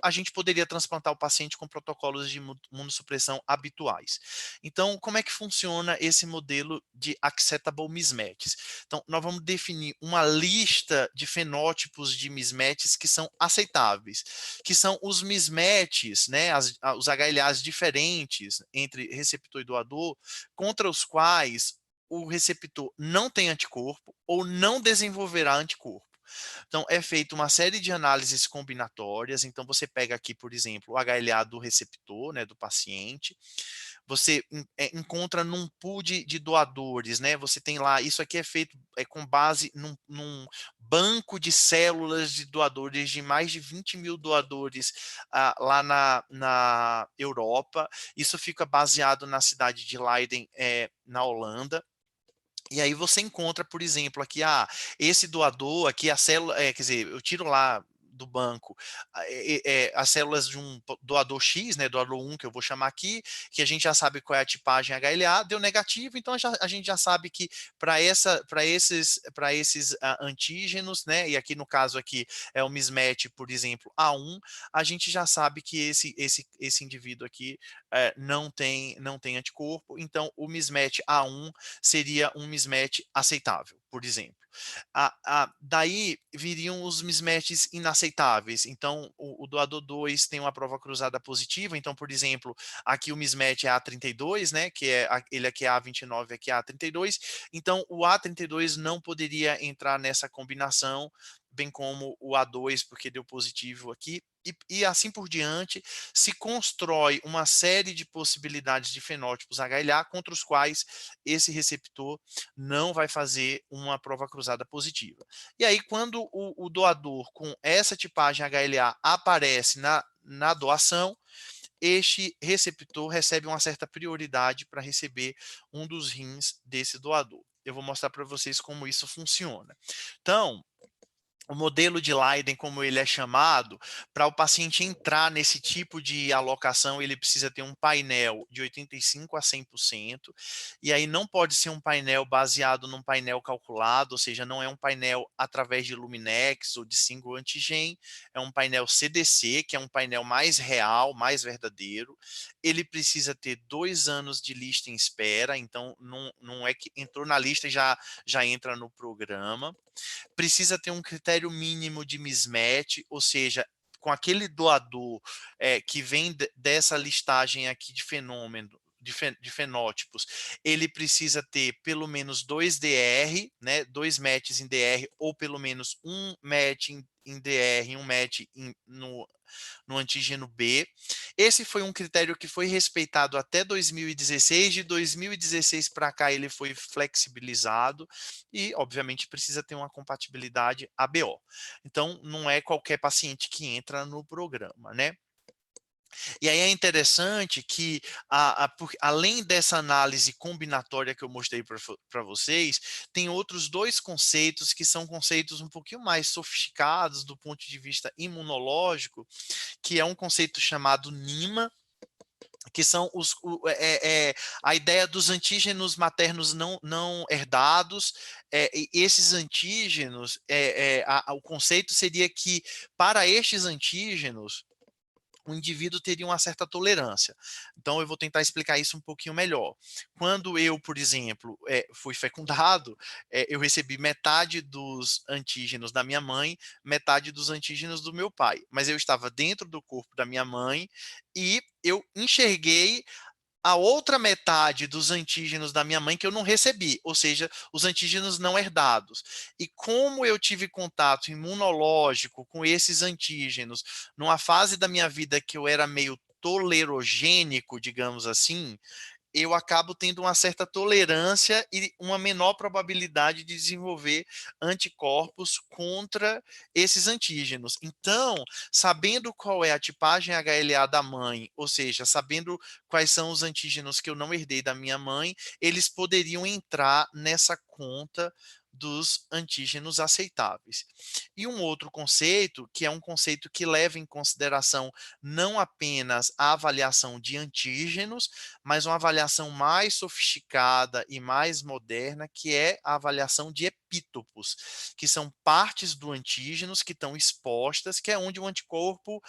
B: a gente poderia transplantar o paciente com protocolos de imunossupressão habituais. Então, como é que funciona esse modelo de acceptable mismatches? Então, nós vamos definir uma lista de fenótipos de mismatches que são aceitáveis, que são os mismatches, né, os HLAs diferentes entre receptor e doador, contra os quais o receptor não tem anticorpo ou não desenvolverá anticorpo. Então, é feita uma série de análises combinatórias. Então, você pega aqui, por exemplo, o HLA do receptor, né, do paciente. Você encontra num pool de doadores, né? Você tem lá, isso aqui é feito com base num banco de células de doadores, de mais de 20 mil doadores lá na Europa. Isso fica baseado na cidade de Leiden, na Holanda. E aí você encontra, por exemplo, aqui, esse doador, aqui a célula, quer dizer, eu tiro lá do banco as células de um doador X, né, doador 1, que eu vou chamar aqui, que a gente já sabe qual é a tipagem HLA, deu negativo, então a gente já sabe que para esses antígenos, né, e aqui no caso aqui é o mismatch, por exemplo, A1, a gente já sabe que esse indivíduo aqui não tem anticorpo, então o mismatch A1 seria um mismatch aceitável, por exemplo. Daí viriam os mismatches inaceitáveis. Então, o doador 2 tem uma prova cruzada positiva. Então, por exemplo, aqui o mismatch é A32, né? Ele aqui é A29, aqui é A32. Então, o A32 não poderia entrar nessa combinação, bem como o A2, porque deu positivo aqui. E assim por diante, se constrói uma série de possibilidades de fenótipos HLA contra os quais esse receptor não vai fazer uma prova cruzada positiva. E aí, quando o doador com essa tipagem HLA aparece na doação, este receptor recebe uma certa prioridade para receber um dos rins desse doador. Eu vou mostrar para vocês como isso funciona. Então, o modelo de Leiden, como ele é chamado, para o paciente entrar nesse tipo de alocação, ele precisa ter um painel de 85% a 100%, e aí não pode ser um painel baseado num painel calculado, ou seja, não é um painel através de Luminex ou de single antigen, é um painel CDC, que é um painel mais real, mais verdadeiro. Ele precisa ter 2 anos de lista em espera, então não é que entrou na lista e já entra no programa. Precisa ter um critério mínimo de mismatch, ou seja, com aquele doador que vem dessa listagem aqui de fenômeno, de fenótipos, ele precisa ter pelo menos 2 DR, né, 2 matches em DR, ou pelo menos um match em DR, um match no antígeno B. Esse foi um critério que foi respeitado até 2016, de 2016 para cá ele foi flexibilizado e, obviamente, precisa ter uma compatibilidade ABO. Então, não é qualquer paciente que entra no programa, né? E aí é interessante que, além dessa análise combinatória que eu mostrei para vocês, tem outros 2 conceitos que são conceitos um pouquinho mais sofisticados do ponto de vista imunológico, que é um conceito chamado NIMA, que são a ideia dos antígenos maternos não herdados. E esses antígenos, o conceito seria que, para estes antígenos, o indivíduo teria uma certa tolerância. Então, eu vou tentar explicar isso um pouquinho melhor. Quando eu, por exemplo, fui fecundado, eu recebi metade dos antígenos da minha mãe, metade dos antígenos do meu pai. Mas eu estava dentro do corpo da minha mãe e eu enxerguei a outra metade dos antígenos da minha mãe que eu não recebi, ou seja, os antígenos não herdados. E como eu tive contato imunológico com esses antígenos numa fase da minha vida que eu era meio tolerogênico, digamos assim, eu acabo tendo uma certa tolerância e uma menor probabilidade de desenvolver anticorpos contra esses antígenos. Então, sabendo qual é a tipagem HLA da mãe, ou seja, sabendo quais são os antígenos que eu não herdei da minha mãe, eles poderiam entrar nessa conta dos antígenos aceitáveis. E um outro conceito, que é um conceito que leva em consideração não apenas a avaliação de antígenos, mas uma avaliação mais sofisticada e mais moderna, que é a avaliação de epítopos, que são partes do antígenos que estão expostas, que é onde o anticorpo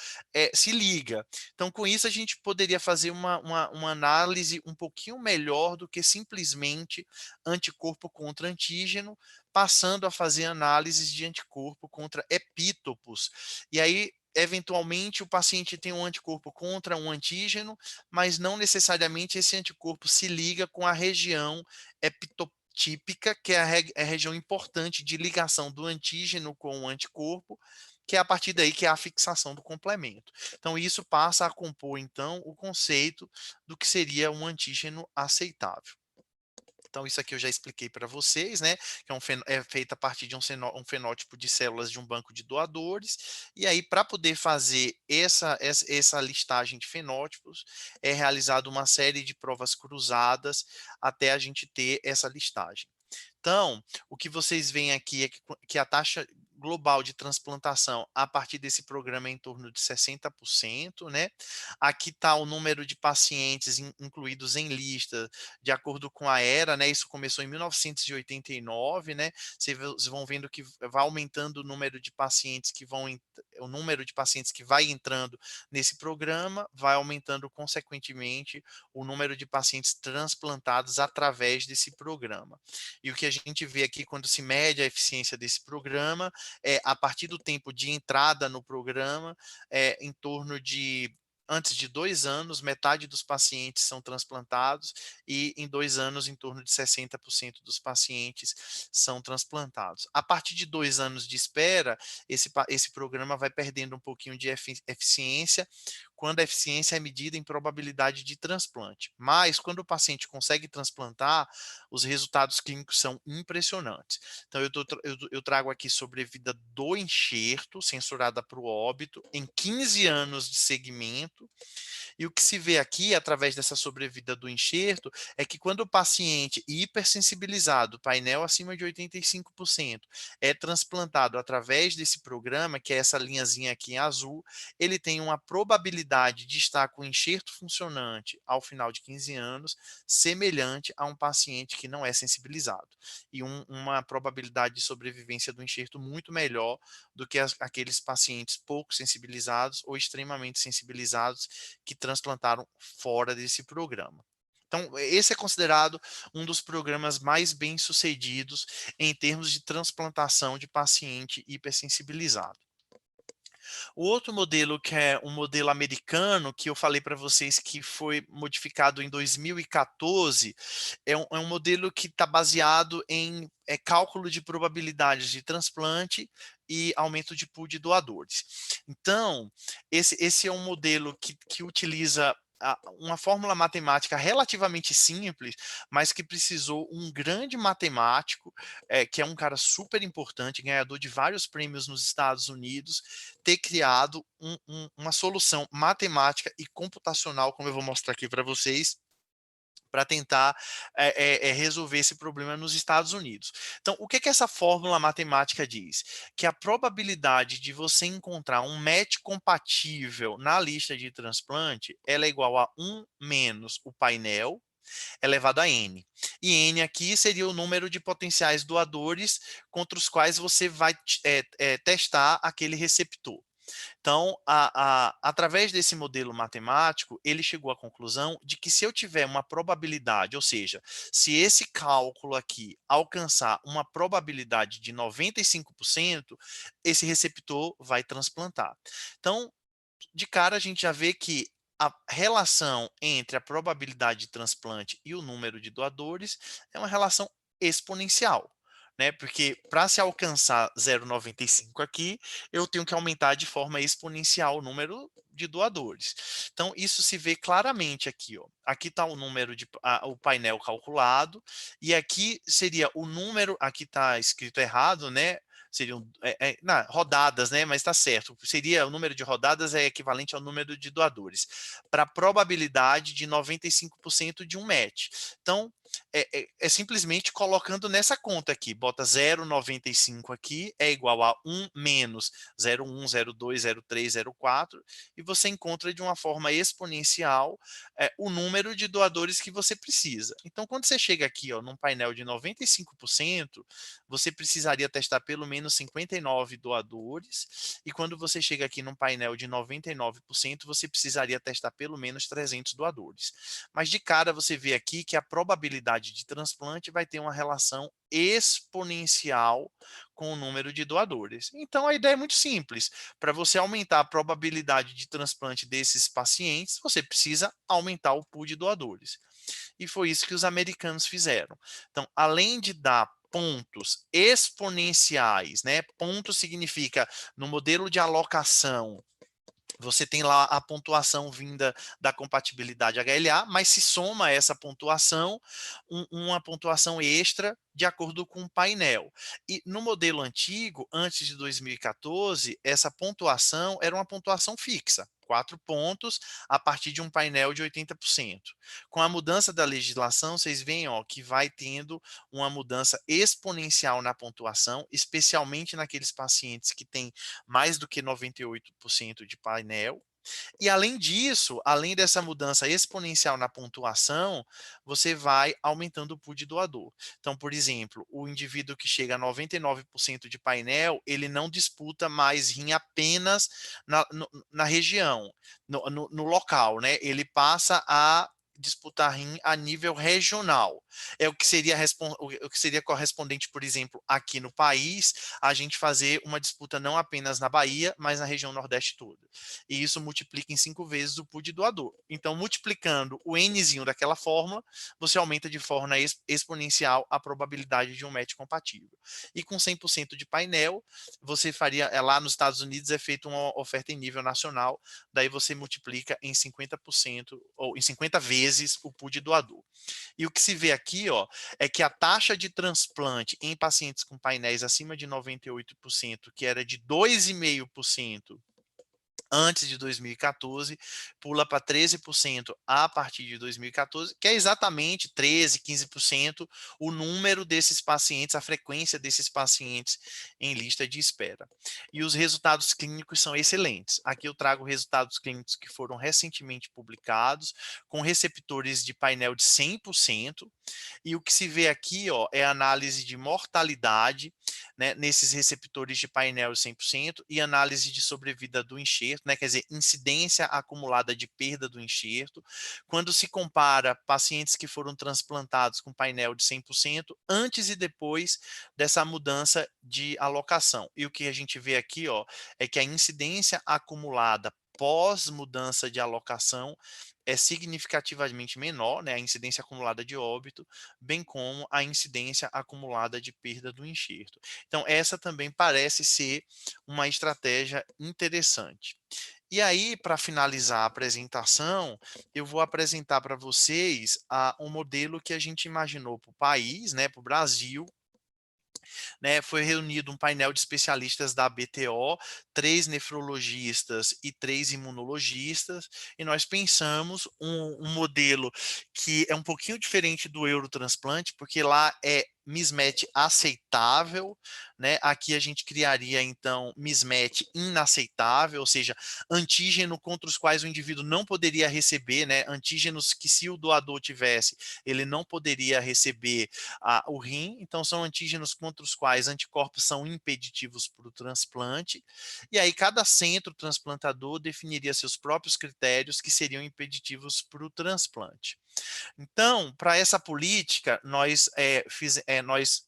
B: se liga. Então, com isso, a gente poderia fazer uma análise um pouquinho melhor do que simplesmente anticorpo contra antígeno, passando a fazer análises de anticorpo contra epítopos. E aí, eventualmente, o paciente tem um anticorpo contra um antígeno, mas não necessariamente esse anticorpo se liga com a região epitotípica, que é a região importante de ligação do antígeno com o anticorpo, que é a partir daí que é a fixação do complemento. Então, isso passa a compor, então, o conceito do que seria um antígeno aceitável. Então, isso aqui eu já expliquei para vocês, né? Que é feito a partir de um fenótipo de células de um banco de doadores. E aí, para poder fazer essa listagem de fenótipos, é realizada uma série de provas cruzadas até a gente ter essa listagem. Então, o que vocês veem aqui é que a taxa global de transplantação a partir desse programa é em torno de 60%, né? Aqui está o número de pacientes incluídos em lista, de acordo com a era, né? Isso começou em 1989, né? Vocês vão vendo que vai aumentando o número de pacientes o número de pacientes que vai entrando nesse programa, vai aumentando consequentemente o número de pacientes transplantados através desse programa. E o que a gente vê aqui quando se mede a eficiência desse programa é a partir do tempo de entrada no programa, em torno de antes de 2 anos, metade dos pacientes são transplantados e em 2 anos, em torno de 60% dos pacientes são transplantados. A partir de 2 anos de espera, esse programa vai perdendo um pouquinho de eficiência, quando a eficiência é medida em probabilidade de transplante. Mas, quando o paciente consegue transplantar, os resultados clínicos são impressionantes. Então, eu trago aqui sobrevida do enxerto, censurada para o óbito, em 15 anos de segmento, e o que se vê aqui, através dessa sobrevida do enxerto, é que quando o paciente hipersensibilizado, painel acima de 85%, é transplantado através desse programa, que é essa linhazinha aqui em azul, ele tem uma probabilidade de estar com o enxerto funcionante ao final de 15 anos, semelhante a um paciente que não é sensibilizado. E uma probabilidade de sobrevivência do enxerto muito melhor do que aqueles pacientes pouco sensibilizados ou extremamente sensibilizados que transplantaram fora desse programa. Então, esse é considerado um dos programas mais bem-sucedidos em termos de transplantação de paciente hipersensibilizado. O outro modelo, que é um modelo americano, que eu falei para vocês que foi modificado em 2014, é um modelo que está baseado em cálculo de probabilidades de transplante e aumento de pool de doadores. Então, esse é um modelo que utiliza uma fórmula matemática relativamente simples, mas que precisou um grande matemático, que é um cara super importante, ganhador de vários prêmios nos Estados Unidos, ter criado uma solução matemática e computacional, como eu vou mostrar aqui para vocês, para tentar resolver esse problema nos Estados Unidos. Então, o que essa fórmula matemática diz? Que a probabilidade de você encontrar um match compatível na lista de transplante, ela é igual a 1 menos o painel elevado a n. E n aqui seria o número de potenciais doadores contra os quais você vai testar aquele receptor. Então, através desse modelo matemático, ele chegou à conclusão de que se eu tiver uma probabilidade, ou seja, se esse cálculo aqui alcançar uma probabilidade de 95%, esse receptor vai transplantar. Então, de cara a gente já vê que a relação entre a probabilidade de transplante e o número de doadores é uma relação exponencial. né? Porque para se alcançar 0,95 aqui, eu tenho que aumentar de forma exponencial o número de doadores. Então, isso se vê claramente aqui, ó. Aqui está o número o painel calculado, e aqui seria o número, aqui está escrito errado, né? Seriam não, rodadas, né? Mas está certo. Seria o número de rodadas é equivalente ao número de doadores, para a probabilidade de 95% de um match. Então, é simplesmente colocando nessa conta aqui, bota 0,95 aqui, é igual a 1 menos 0,1, 0,2, 0,3, 0,4, e você encontra de uma forma exponencial o número de doadores que você precisa. Então, quando você chega aqui, ó, num painel de 95%, você precisaria testar pelo menos 59 doadores, e quando você chega aqui num painel de 99%, você precisaria testar pelo menos 300 doadores. Mas de cara você vê aqui que a probabilidade de transplante vai ter uma relação exponencial com o número de doadores. Então a ideia é muito simples. Para você aumentar a probabilidade de transplante desses pacientes, você precisa aumentar o pool de doadores. E foi isso que os americanos fizeram. Então, além de dar pontos exponenciais, né? Ponto significa no modelo de alocação, você tem lá a pontuação vinda da compatibilidade HLA, mas se soma essa pontuação, uma pontuação extra de acordo com o painel. E no modelo antigo, antes de 2014, essa pontuação era uma pontuação fixa. 4 pontos a partir de um painel de 80%. Com a mudança da legislação, vocês veem ó, que vai tendo uma mudança exponencial na pontuação, especialmente naqueles pacientes que têm mais do que 98% de painel. E além disso, além dessa mudança exponencial na pontuação, você vai aumentando o pool de doador. Então, por exemplo, o indivíduo que chega a 99% de painel, ele não disputa mais rim apenas na região, no local, né? Ele passa a disputar rim a nível regional. É o que seria correspondente, por exemplo, aqui no país, a gente fazer uma disputa não apenas na Bahia, mas na região Nordeste toda. E isso multiplica em 5 vezes o pool de doador. Então, multiplicando o Nzinho daquela fórmula, você aumenta de forma exponencial a probabilidade de um match compatível. E com 100% de painel, você faria, lá nos Estados Unidos é feita uma oferta em nível nacional, daí você multiplica em 50% ou em 50 vezes o pool de doador. E o que se vê aqui, ó, é que a taxa de transplante em pacientes com painéis acima de 98%, que era de 2,5% antes de 2014, pula para 13% a partir de 2014, que é exatamente 13, 15% o número desses pacientes, a frequência desses pacientes em lista de espera. E os resultados clínicos são excelentes. Aqui eu trago resultados clínicos que foram recentemente publicados, com receptores de painel de 100%, e o que se vê aqui, ó, é a análise de mortalidade, né, nesses receptores de painel de 100% e análise de sobrevida do enxerto, né, quer dizer, incidência acumulada de perda do enxerto, quando se compara pacientes que foram transplantados com painel de 100% antes e depois dessa mudança de alocação. E o que a gente vê aqui, ó, é que a incidência acumulada pós mudança de alocação é significativamente menor, né, a incidência acumulada de óbito, bem como a incidência acumulada de perda do enxerto. Então, essa também parece ser uma estratégia interessante. E aí, para finalizar a apresentação, eu vou apresentar para vocês um modelo que a gente imaginou para o país, né, para o Brasil, né, foi reunido um painel de especialistas da BTO, 3 nefrologistas e 3 imunologistas, e nós pensamos um modelo que é um pouquinho diferente do Eurotransplante, porque lá é mismatch aceitável, né? Aqui a gente criaria então mismatch inaceitável, ou seja, antígeno contra os quais o indivíduo não poderia receber, né? Antígenos que se o doador tivesse, ele não poderia receber o rim, então são antígenos contra os quais anticorpos são impeditivos para o transplante, e aí cada centro transplantador definiria seus próprios critérios que seriam impeditivos para o transplante. Então, para essa política, nós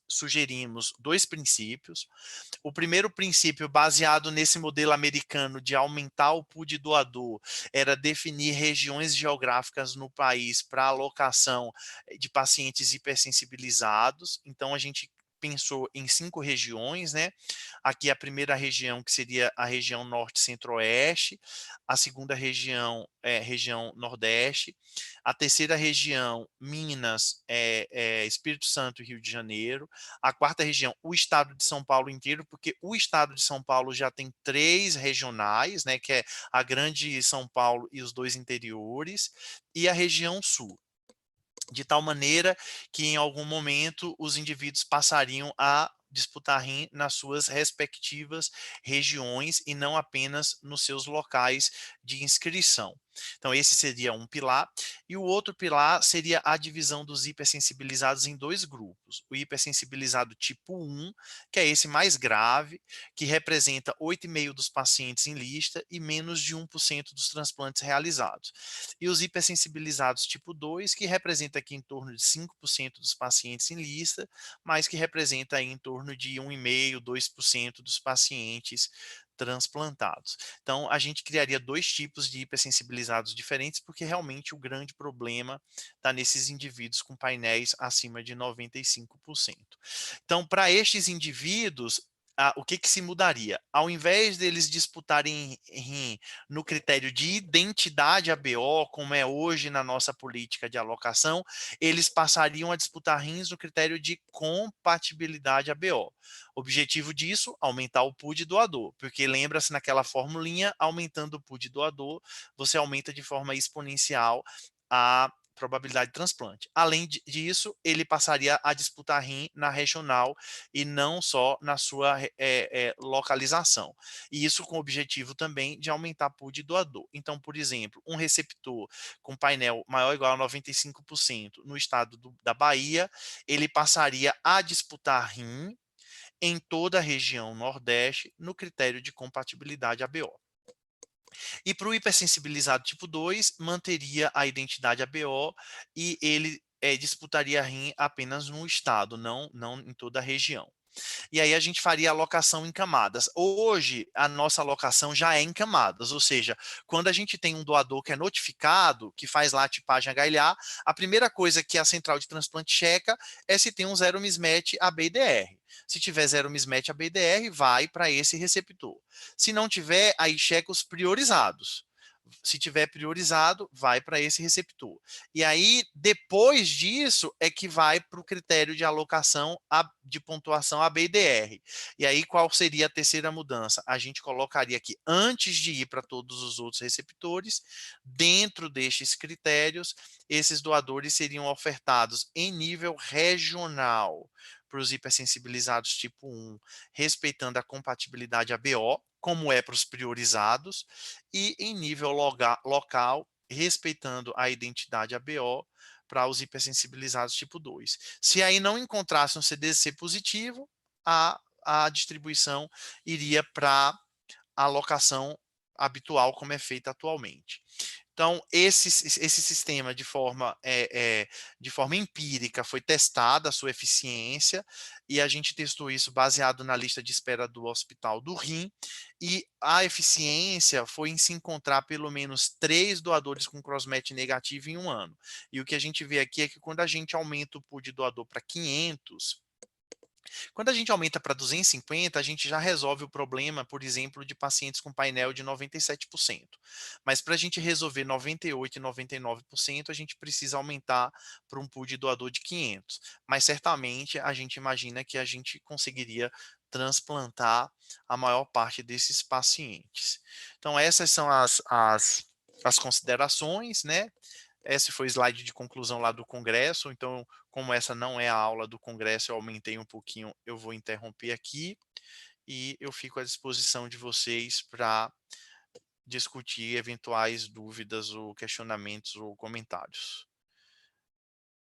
B: sugerimos 2 princípios. O primeiro princípio, baseado nesse modelo americano de aumentar o pool de doador, era definir regiões geográficas no país para alocação de pacientes hipersensibilizados. Então, a gente pensou em 5 regiões, né? Aqui a primeira região, que seria a região norte centro-oeste, a segunda região é região nordeste, a terceira região, Minas, Espírito Santo e Rio de Janeiro, a quarta região, o estado de São Paulo inteiro, porque o estado de São Paulo já tem 3 regionais, né, que é a grande São Paulo e os 2 interiores, e a região sul, de tal maneira que em algum momento os indivíduos passariam a disputar rim nas suas respectivas regiões e não apenas nos seus locais de inscrição. Então esse seria um pilar, e o outro pilar seria a divisão dos hipersensibilizados em 2 grupos. O hipersensibilizado tipo 1, que é esse mais grave, que representa 8,5% dos pacientes em lista e menos de 1% dos transplantes realizados. E os hipersensibilizados tipo 2, que representa aqui em torno de 5% dos pacientes em lista, mas que representa aí em torno de 1,5%, 2% dos pacientes transplantados. Então, a gente criaria 2 tipos de hipersensibilizados diferentes, porque realmente o grande problema está nesses indivíduos com painéis acima de 95%. Então, para estes indivíduos, o que se mudaria? Ao invés deles disputarem rim no critério de identidade ABO, como é hoje na nossa política de alocação, eles passariam a disputar rins no critério de compatibilidade ABO. Objetivo disso, aumentar o pool de doador, porque lembra-se naquela formulinha, aumentando o pool de doador, você aumenta de forma exponencial a probabilidade de transplante. Além disso, ele passaria a disputar rim na regional e não só na sua localização. E isso com o objetivo também de aumentar a pool de doador. Então, por exemplo, um receptor com painel maior ou igual a 95% no estado da Bahia, ele passaria a disputar rim em toda a região Nordeste no critério de compatibilidade ABO. E para o hipersensibilizado tipo 2, manteria a identidade ABO e ele disputaria rim apenas no estado, não em toda a região. E aí a gente faria alocação em camadas. Hoje, a nossa alocação já é em camadas, ou seja, quando a gente tem um doador que é notificado, que faz lá a tipagem HLA, a primeira coisa que a central de transplante checa é se tem um zero mismatch ABIDR. Se tiver zero mismatch ABIDR, vai para esse receptor. Se não tiver, aí checa os priorizados. Se tiver priorizado, vai para esse receptor. E aí, depois disso, é que vai para o critério de alocação de pontuação ABIDR. E aí, qual seria a terceira mudança? A gente colocaria aqui, antes de ir para todos os outros receptores, dentro destes critérios, esses doadores seriam ofertados em nível regional para os hipersensibilizados tipo 1, respeitando a compatibilidade ABO, como é para os priorizados, e em nível local, respeitando a identidade ABO para os hipersensibilizados tipo 2. Se aí não encontrasse um CDC positivo, a distribuição iria para a alocação habitual, como é feita atualmente. Então, esse sistema, de forma empírica, foi testada a sua eficiência, e a gente testou isso baseado na lista de espera do Hospital do Rim, e a eficiência foi em se encontrar pelo menos 3 doadores com crossmatch negativo em um ano. E o que a gente vê aqui é que quando a gente aumenta o pool de doador para 500, quando a gente aumenta para 250, a gente já resolve o problema, por exemplo, de pacientes com painel de 97%. Mas para a gente resolver 98% e 99%, a gente precisa aumentar para um pool de doador de 500. Mas certamente a gente imagina que a gente conseguiria transplantar a maior parte desses pacientes. Então essas são as considerações, né? Esse foi o slide de conclusão lá do congresso, então, como essa não é a aula do congresso, eu aumentei um pouquinho, eu vou interromper aqui e eu fico à disposição de vocês para discutir eventuais dúvidas ou questionamentos ou comentários.